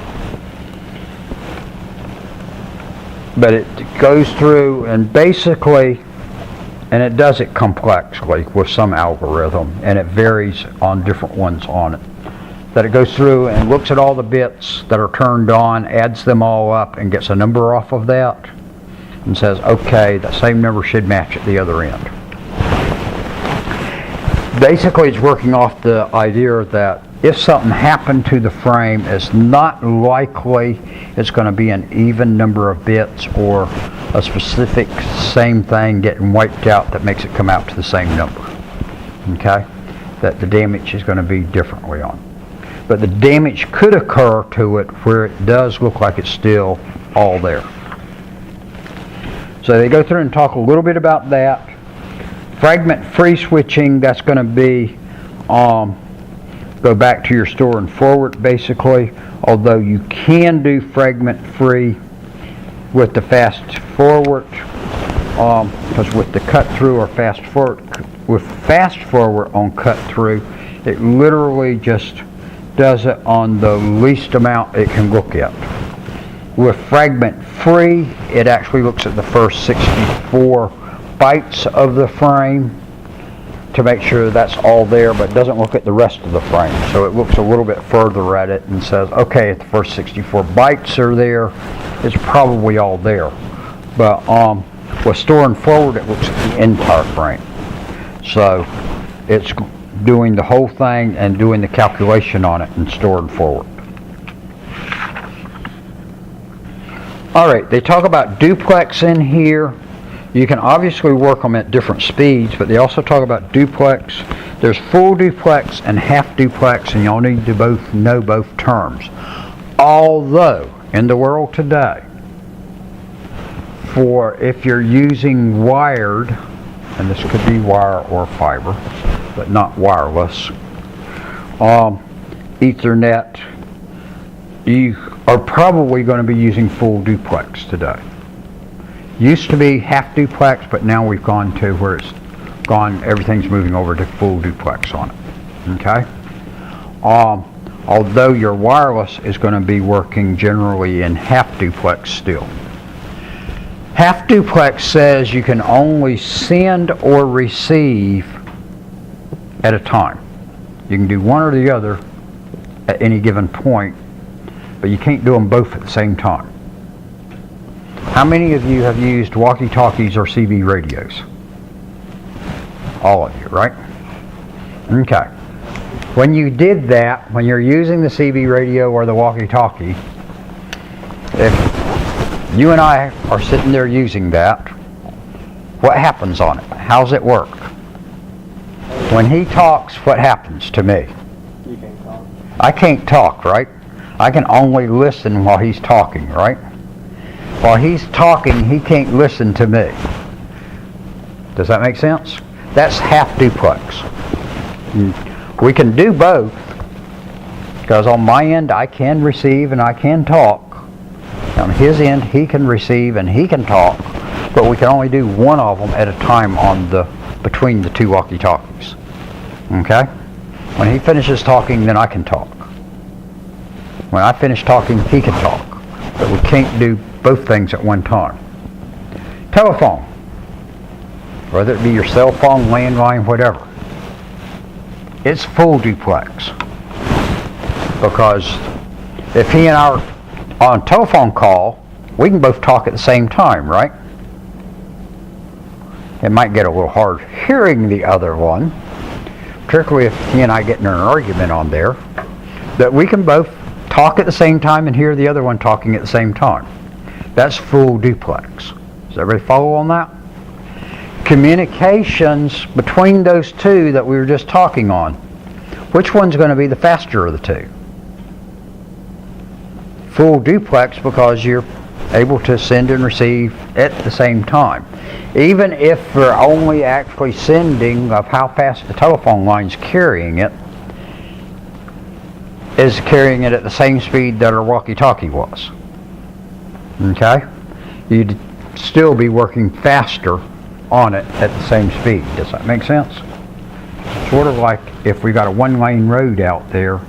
But it goes through and basically, and it does it complexly with some algorithm, and it varies on different ones on it. That it goes through and looks at all the bits that are turned on, adds them all up, and gets a number off of that, and says, okay, that same number should match at the other end. Basically, it's working off the idea that if something happened to the frame, it's not likely it's going to be an even number of bits or a specific same thing getting wiped out that makes it come out to the same number. Okay? That the damage is going to be differently on. But the damage could occur to it where it does look like it's still all there. So they go through and talk a little bit about that. Fragment free switching, that's going to be go back to your store and forward basically, although you can do fragment free with the fast forward, because with the cut through or fast forward, with fast forward on cut through, it literally just does it on the least amount it can look at. With fragment free, it actually looks at the first 64 bytes of the frame to make sure that's all there, but doesn't look at the rest of the frame. So it looks a little bit further at it and says, okay, if the first 64 bytes are there, it's probably all there. But with store and forward, it looks at the entire frame. So it's doing the whole thing and doing the calculation on it in store and forward. Alright, they talk about duplex in here. You can obviously work them at different speeds, but they also talk about duplex. There's full duplex and half duplex, and y'all need to both know both terms. Although, in the world today, for if you're using wired, and this could be wire or fiber, but not wireless, Ethernet, you are probably going to be using full duplex today. Used to be half duplex, but now we've gone to where it's gone, everything's moving over to full duplex on it. Okay? Although your wireless is going to be working generally in half duplex still. Half duplex says you can only send or receive at a time. You can do one or the other at any given point, but you can't do them both at the same time. How many of you have used walkie-talkies or CB radios? All of you, right? Okay. When you did that, when you're using the CB radio or the walkie-talkie, if you and I are sitting there using that, what happens on it? How's it work? When he talks, what happens to me? You can't talk. I can't talk, right? I can only listen while he's talking, right? While he's talking, he can't listen to me. Does that make sense? That's half duplex. We can do both, because on my end I can receive and I can talk. On his end he can receive and he can talk, but we can only do one of them at a time on the between the two walkie-talkies. Okay? When he finishes talking, then I can talk. When I finish talking, he can talk. But we can't do both things at one time. Telephone. Whether it be your cell phone, landline, whatever. It's full duplex. Because if he and I are on a telephone call, we can both talk at the same time, right? It might get a little hard hearing the other one, particularly if he and I get in an argument on there, that we can both talk at the same time and hear the other one talking at the same time. That's full duplex. Does everybody follow on that? Communications between those two that we were just talking on, which one's going to be the faster of the two? Full duplex, because you're able to send and receive at the same time. Even if we're only actually sending of how fast the telephone line's carrying it, is carrying it at the same speed that our walkie-talkie was. Okay? You'd still be working faster on it at the same speed. Does that make sense? Sort of like if we got a one-lane road out there,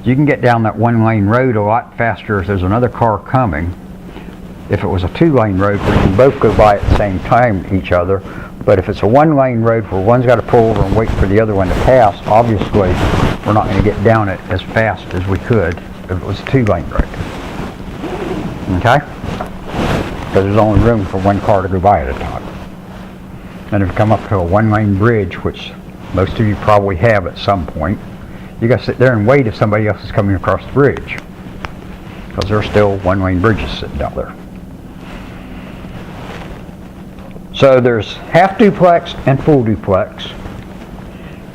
you can get down that one-lane road a lot faster if there's another car coming. If it was a two-lane road where you can both go by at the same time each other, but if it's a one-lane road where one's got to pull over and wait for the other one to pass, obviously we're not going to get down it as fast as we could if it was a two-lane road. Okay? Because there's only room for one car to go by at a time. And if you come up to a one-lane bridge, which most of you probably have at some point, you got to sit there and wait if somebody else is coming across the bridge, because there's still one-lane bridges sitting out there. So there's half duplex and full duplex,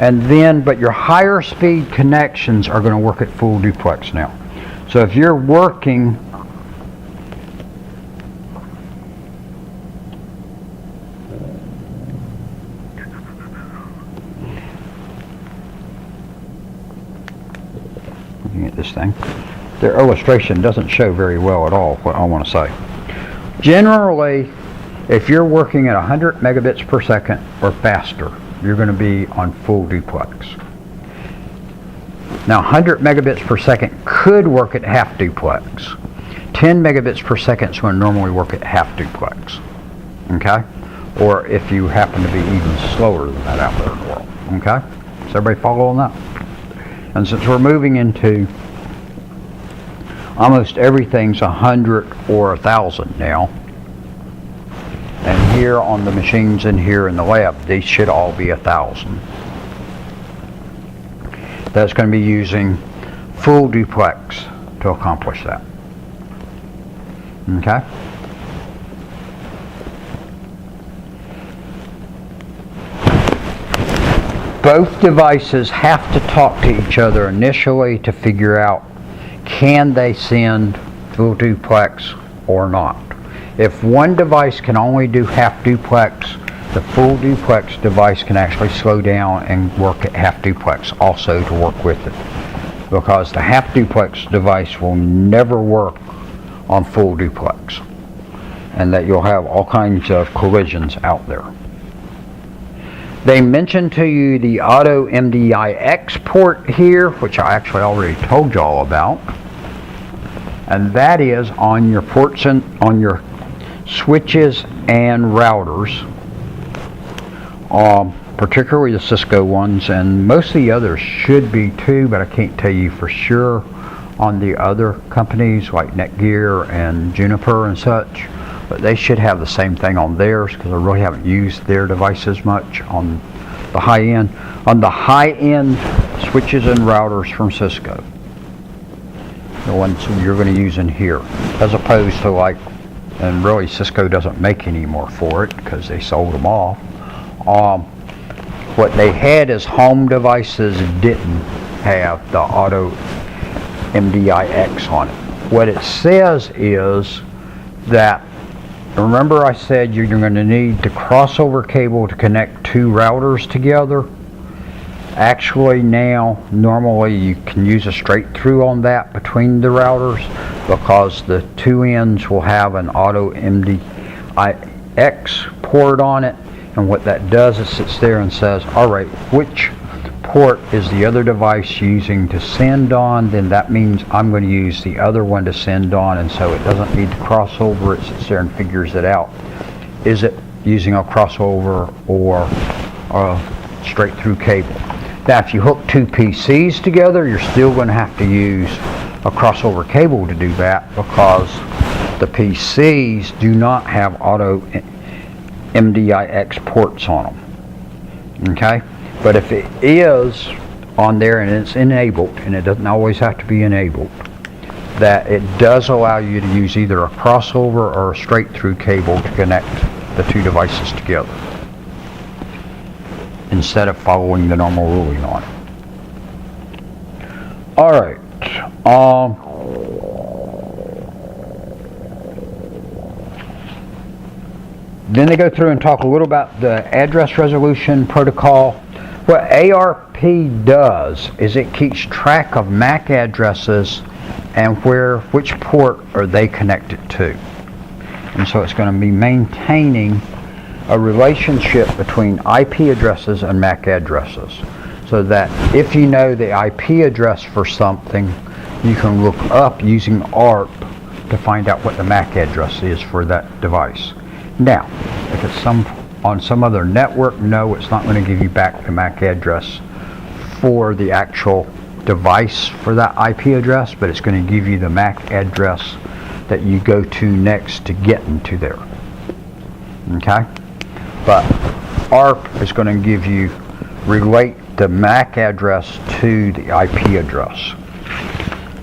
and then, but your higher speed connections are going to work at full duplex now. So if you're working looking at this thing, their illustration doesn't show very well at all what I want to say. Generally, if you're working at 100 megabits per second or faster, you're going to be on full duplex. Now 100 megabits per second could work at half duplex. 10 megabits per second is going to normally work at half duplex. Okay? Or if you happen to be even slower than that out there in the world. Okay? Does everybody follow on that? And since we're moving into almost everything's 100 or 1,000 now, and here on the machines in here in the lab, these should all be 1,000. That's going to be using full duplex to accomplish that. Okay? Both devices have to talk to each other initially to figure out, can they send full duplex or not. If one device can only do half duplex, the full duplex device can actually slow down and work at half duplex also to work with it, because the half duplex device will never work on full duplex, and that you'll have all kinds of collisions out there. They mentioned to you the auto MDIX port here, which I actually already told you all about, and that is on your ports and on your switches and routers, particularly the Cisco ones, and most of the others should be too, but I can't tell you for sure on the other companies like Netgear and Juniper and such, but they should have the same thing on theirs, because I really haven't used their devices much on the high end. On the high end switches and routers from Cisco, the ones you're going to use in here, as opposed to like, and really Cisco doesn't make any more for it because they sold them off. What they had as home devices didn't have the auto MDIX on it. What it says is that, remember I said you're going to need the crossover cable to connect two routers together? Actually now, normally you can use a straight through on that between the routers, because the two ends will have an auto MDIX port on it, and what that does is sits there and says, alright, which port is the other device using to send on? Then that means I'm going to use the other one to send on, and so it doesn't need to cross over. It sits there and figures it out. Is it using a crossover or a straight through cable? Now if you hook two PCs together, you're still going to have to use a crossover cable to do that, because the PCs do not have auto MDIX ports on them. Okay? But if it is on there and it's enabled, and it doesn't always have to be enabled, that it does allow you to use either a crossover or a straight through cable to connect the two devices together instead of following the normal ruling on it. Alright, then they go through and talk a little about the address resolution protocol. What ARP does is it keeps track of MAC addresses and which port are they connected to. And so it's going to be maintaining a relationship between IP addresses and MAC addresses, so that if you know the IP address for something, you can look up using ARP to find out what the MAC address is for that device. Now, if it's on some other network, no, it's not going to give you back the MAC address for the actual device for that IP address, but it's going to give you the MAC address that you go to next to get into there. Okay? But ARP is going to give you, relate the MAC address to the IP address.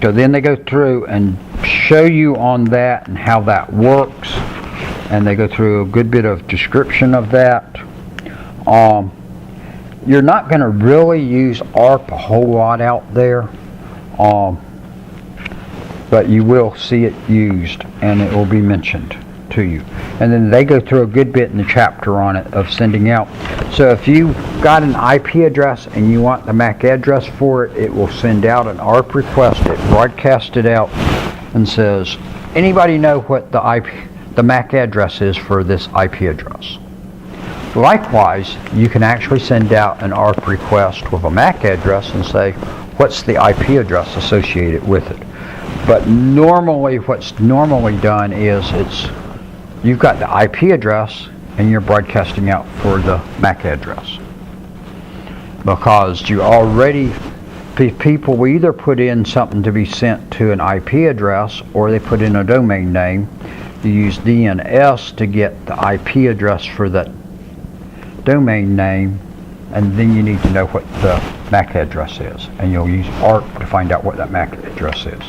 So then they go through and show you on that and how that works, and they go through a good bit of description of that. You're not going to really use ARP a whole lot out there, but you will see it used and it will be mentioned to you. And then they go through a good bit in the chapter on it of sending out. So if you got an IP address and you want the MAC address for it, it will send out an ARP request. It broadcasts it out and says, anybody know what the MAC address is for this IP address? Likewise, you can actually send out an ARP request with a MAC address and say, what's the IP address associated with it? But normally, what's normally done is you've got the IP address and you're broadcasting out for the MAC address. Because you already, people will either put in something to be sent to an IP address or they put in a domain name. You use DNS to get the IP address for that domain name, and then you need to know what the MAC address is, and you'll use ARP to find out what that MAC address is.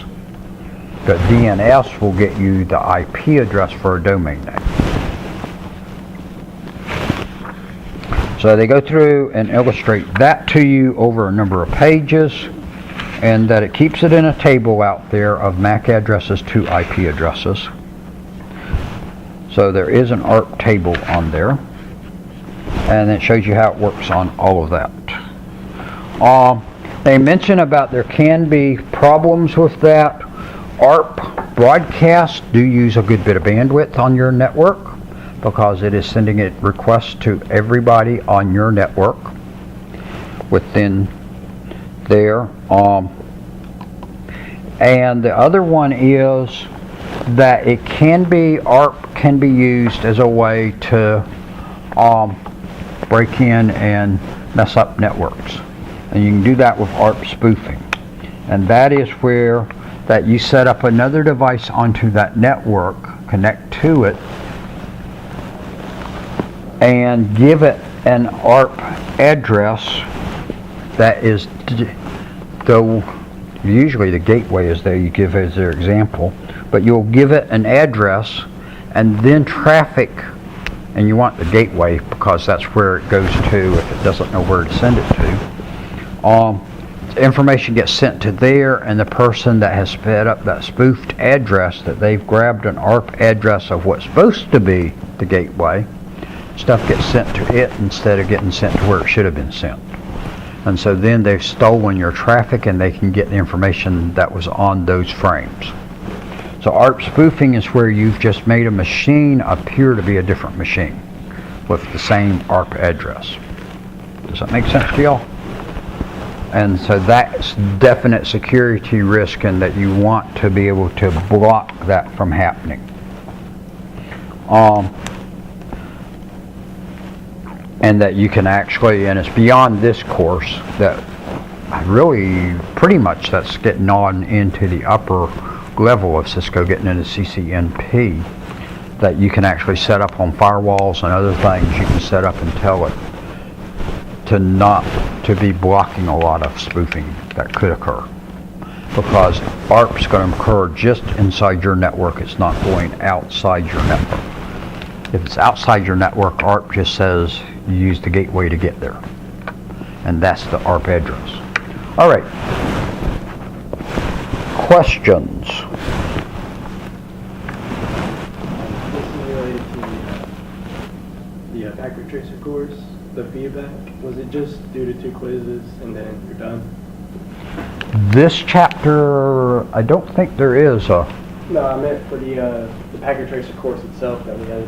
But DNS will get you the IP address for a domain name. So they go through and illustrate that to you over a number of pages, and that it keeps it in a table out there of MAC addresses to IP addresses. So there is an ARP table on there, and it shows you how it works on all of that. They mention about there can be problems with that. ARP broadcasts do use a good bit of bandwidth on your network because it is sending it requests to everybody on your network within there. And the other one is that it can be, ARP can be used as a way to break in and mess up networks. And you can do that with ARP spoofing. And that is where that you set up another device onto that network, connect to it, and give it an ARP address that is, though usually the gateway is there, you give as their example, but you'll give it an address and then traffic, and you want the gateway because that's where it goes to if it doesn't know where to send it to. Information gets sent to there, and the person that has sped up that spoofed address that they've grabbed an ARP address of what's supposed to be the gateway, stuff gets sent to it instead of getting sent to where it should have been sent. And so then they've stolen your traffic and they can get the information that was on those frames. So ARP spoofing is where you've just made a machine appear to be a different machine with the same ARP address. Does that make sense to y'all? And so that's definite security risk, and that you want to be able to block that from happening. And that you can actually, and it's beyond this course, that really pretty much that's getting on into the upper level of Cisco, getting into CCNP, that you can actually set up on firewalls and other things. You can set up and tell it to be blocking a lot of spoofing that could occur. Because ARP's going to occur just inside your network. It's not going outside your network. If it's outside your network, ARP just says you use the gateway to get there. And that's the ARP address. All right. Questions? This is related to the packet tracer course, the feedback. Was it just due to 2 quizzes and then you're done? This chapter, I don't think there is a... No, I meant for the packet tracer course itself that we had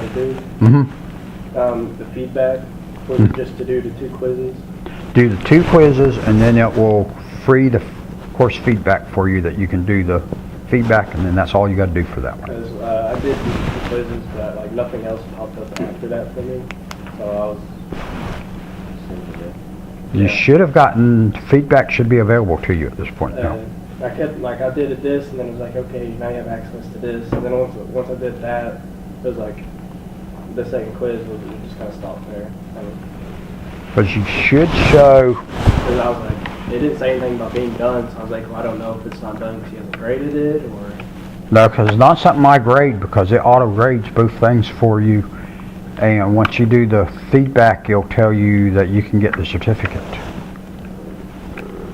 to do. Mm-hmm. The feedback, was it just to do the 2 quizzes? Do the 2 quizzes, and then it will free the course feedback for you that you can do the feedback, and then that's all you got to do for that one. Because I did the 2 quizzes, but like nothing else popped up after that for me. So I was... You should have gotten, feedback should be available to you at this point now. I kept, like, I did this, and then it was like, okay, now you have access to this. And then once I did that, it was like, the second quiz was just kind of stopped there. Because you should show... Because I was like, it didn't say anything about being done, so I was like, well, I don't know if it's not done because he hasn't graded it, or... No, because it's not something I grade, because it auto-grades both things for you. And once you do the feedback, it'll tell you that you can get the certificate.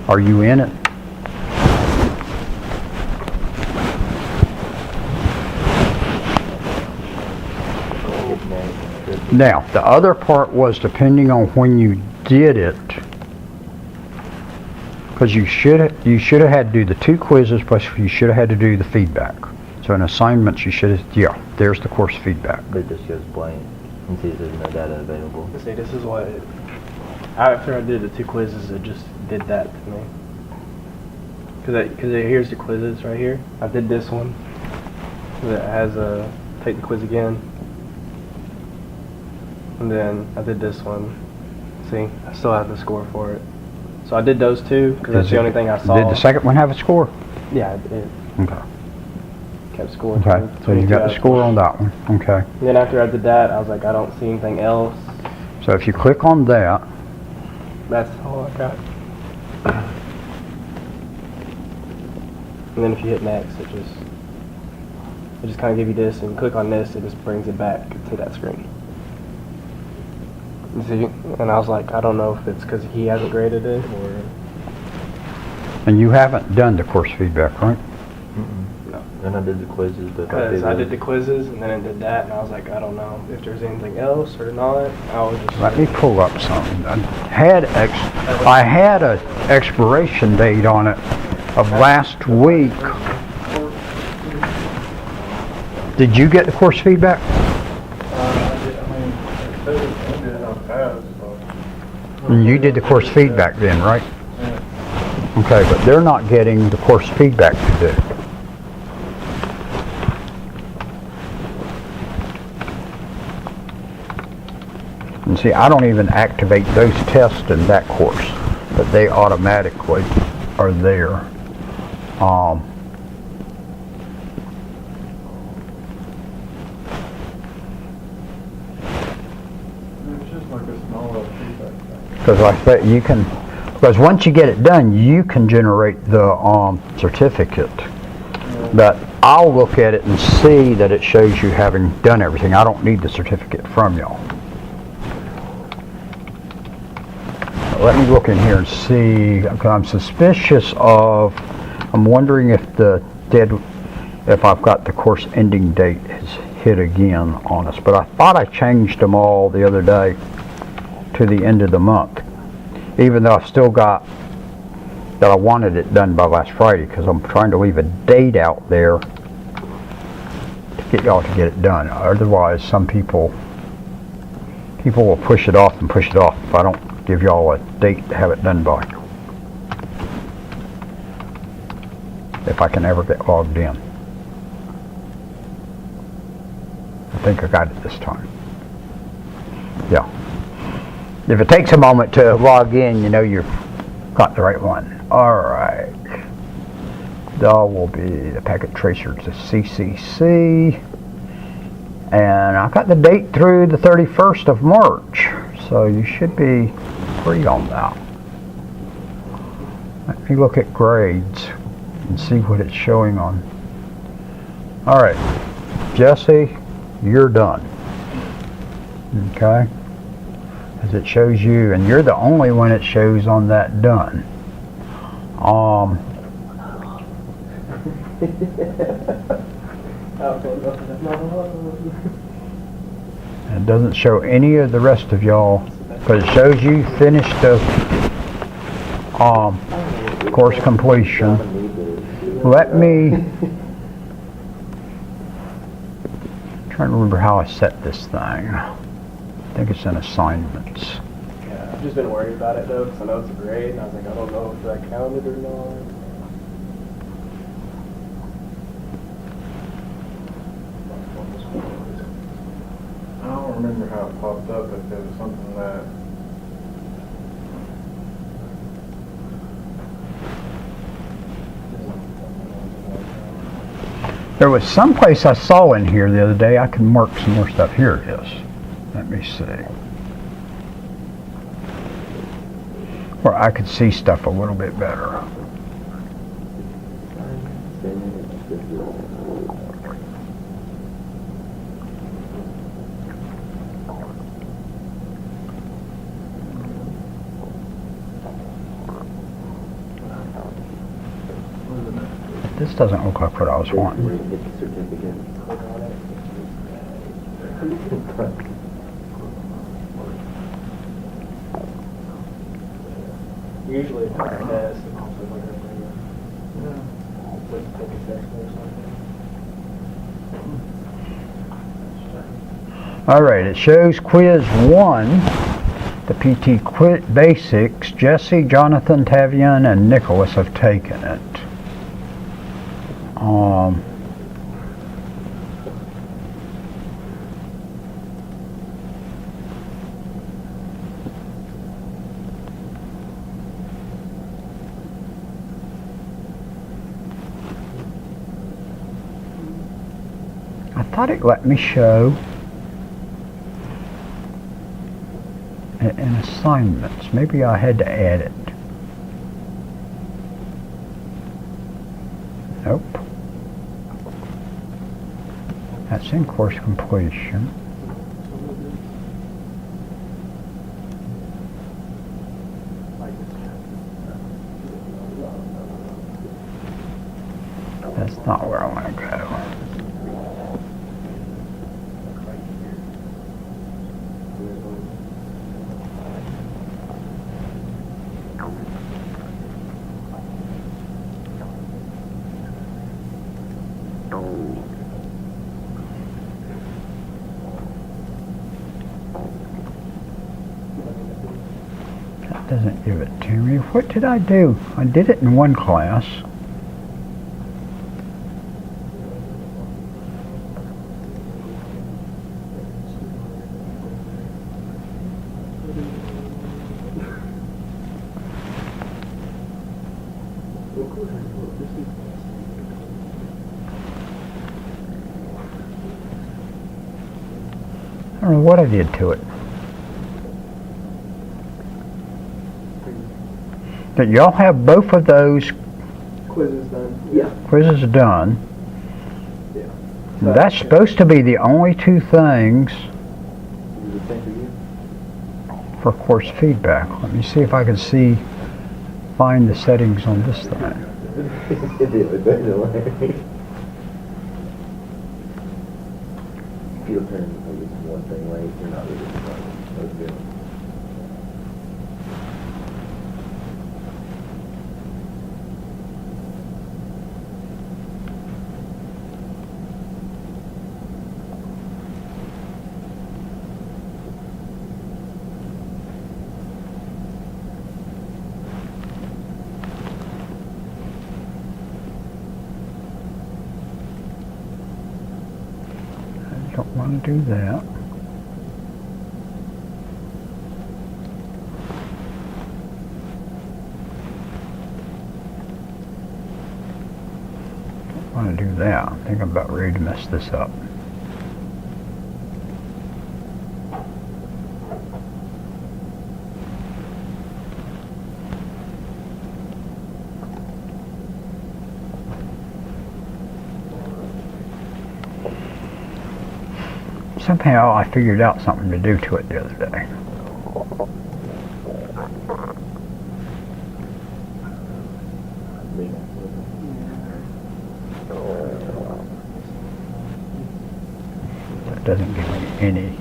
Are you in it? Now, the other part was depending on when you did it, because you should have had to do the 2 quizzes, plus you should have had to do the feedback. So in assignments, you should have, yeah, there's the course feedback. But it just goes blank. And see, there's no data available. See, this is what after I did the 2 quizzes, it just did that to me. Because here's the quizzes right here. I did this one. It has take the quiz again. And then I did this one. See, I still have the score for it. So I did those 2 because that's the only thing I saw. Did the second one have a score? Yeah, I did. Okay. Kept score. Okay, so you got the score on that one. Okay. And then after I did that, I was like, I don't see anything else. So if you click on that, That's all I got. And then if you hit next, it just kind of give you this, and click on this, it just brings it back to that screen. You see? And I was like, I don't know if it's because he hasn't graded it, or... and you haven't done the course feedback, right? No. And I did the quizzes, but Because I did the quizzes, and then I did that, and I was like, I don't know if there's anything else or not. I was just... Let me pull up something. I had an expiration date on it of last week. Did you get the course feedback? And you did the course feedback then, right? Okay, but they're not getting the course feedback to do. And see, I don't even activate those tests in that course, but they automatically are there. It's just like a small feedback thing. Because like that, you can, because once you get it done, you can generate the certificate. But I'll look at it and see that it shows you having done everything. I don't need the certificate from y'all. Let me look in here and see, because I'm suspicious of, I'm wondering if if I've got the course ending date has hit again on us. But I thought I changed them all the other day to the end of the month, even though I've still got that I wanted it done by last Friday, because I'm trying to leave a date out there to get y'all to get it done. Otherwise, some people will push it off and push it off if I don't give y'all a date to have it done by. If I can ever get logged in. I think I got it this time. Yeah. If it takes a moment to log in, you know you've got the right one. Alright. That will be the packet tracer to CCC. And I've got the date through the 31st of March. So you should be free on that. Let me look at grades and see what it's showing on. All right, Jesse, you're done. Okay? As it shows you, and you're the only one it shows on that done. It doesn't show any of the rest of y'all, but it shows you finished the course completion. Let me trying to remember how I set this thing. I think it's in assignments. Yeah, I've just been worried about it though, because I know it's a grade, and I was like, I don't know if that counted or not. I don't remember how it popped up, if it was something that... There was some place I saw in here the other day I could mark some more stuff. Here it is. Let me see. Where I could see stuff a little bit better. This doesn't look like what I was wanting. Usually if I test, it's also like take a test or something. All right, it shows quiz 1, the PT Quiz Basics. Jesse, Jonathan, Tavian, and Nicholas have taken it. I thought it let me show in assignments. Maybe I had to add it. Nope. That's in course completion. That's not where I want to go. That doesn't give it to me. What did I do? I did it in one class. I don't know what I did to it. But y'all have both of those Quizzes done. Yeah. quizzes done. Yeah. And that's supposed to be the only two things for course feedback. Let me see if I can find the settings on this thing. If you turn one thing late, you're not really good. Don't want to do that. Don't want to do that. I think I'm about ready to mess this up. Somehow I figured out something to do to it the other day. That doesn't give me any.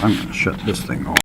I'm going to shut this thing off.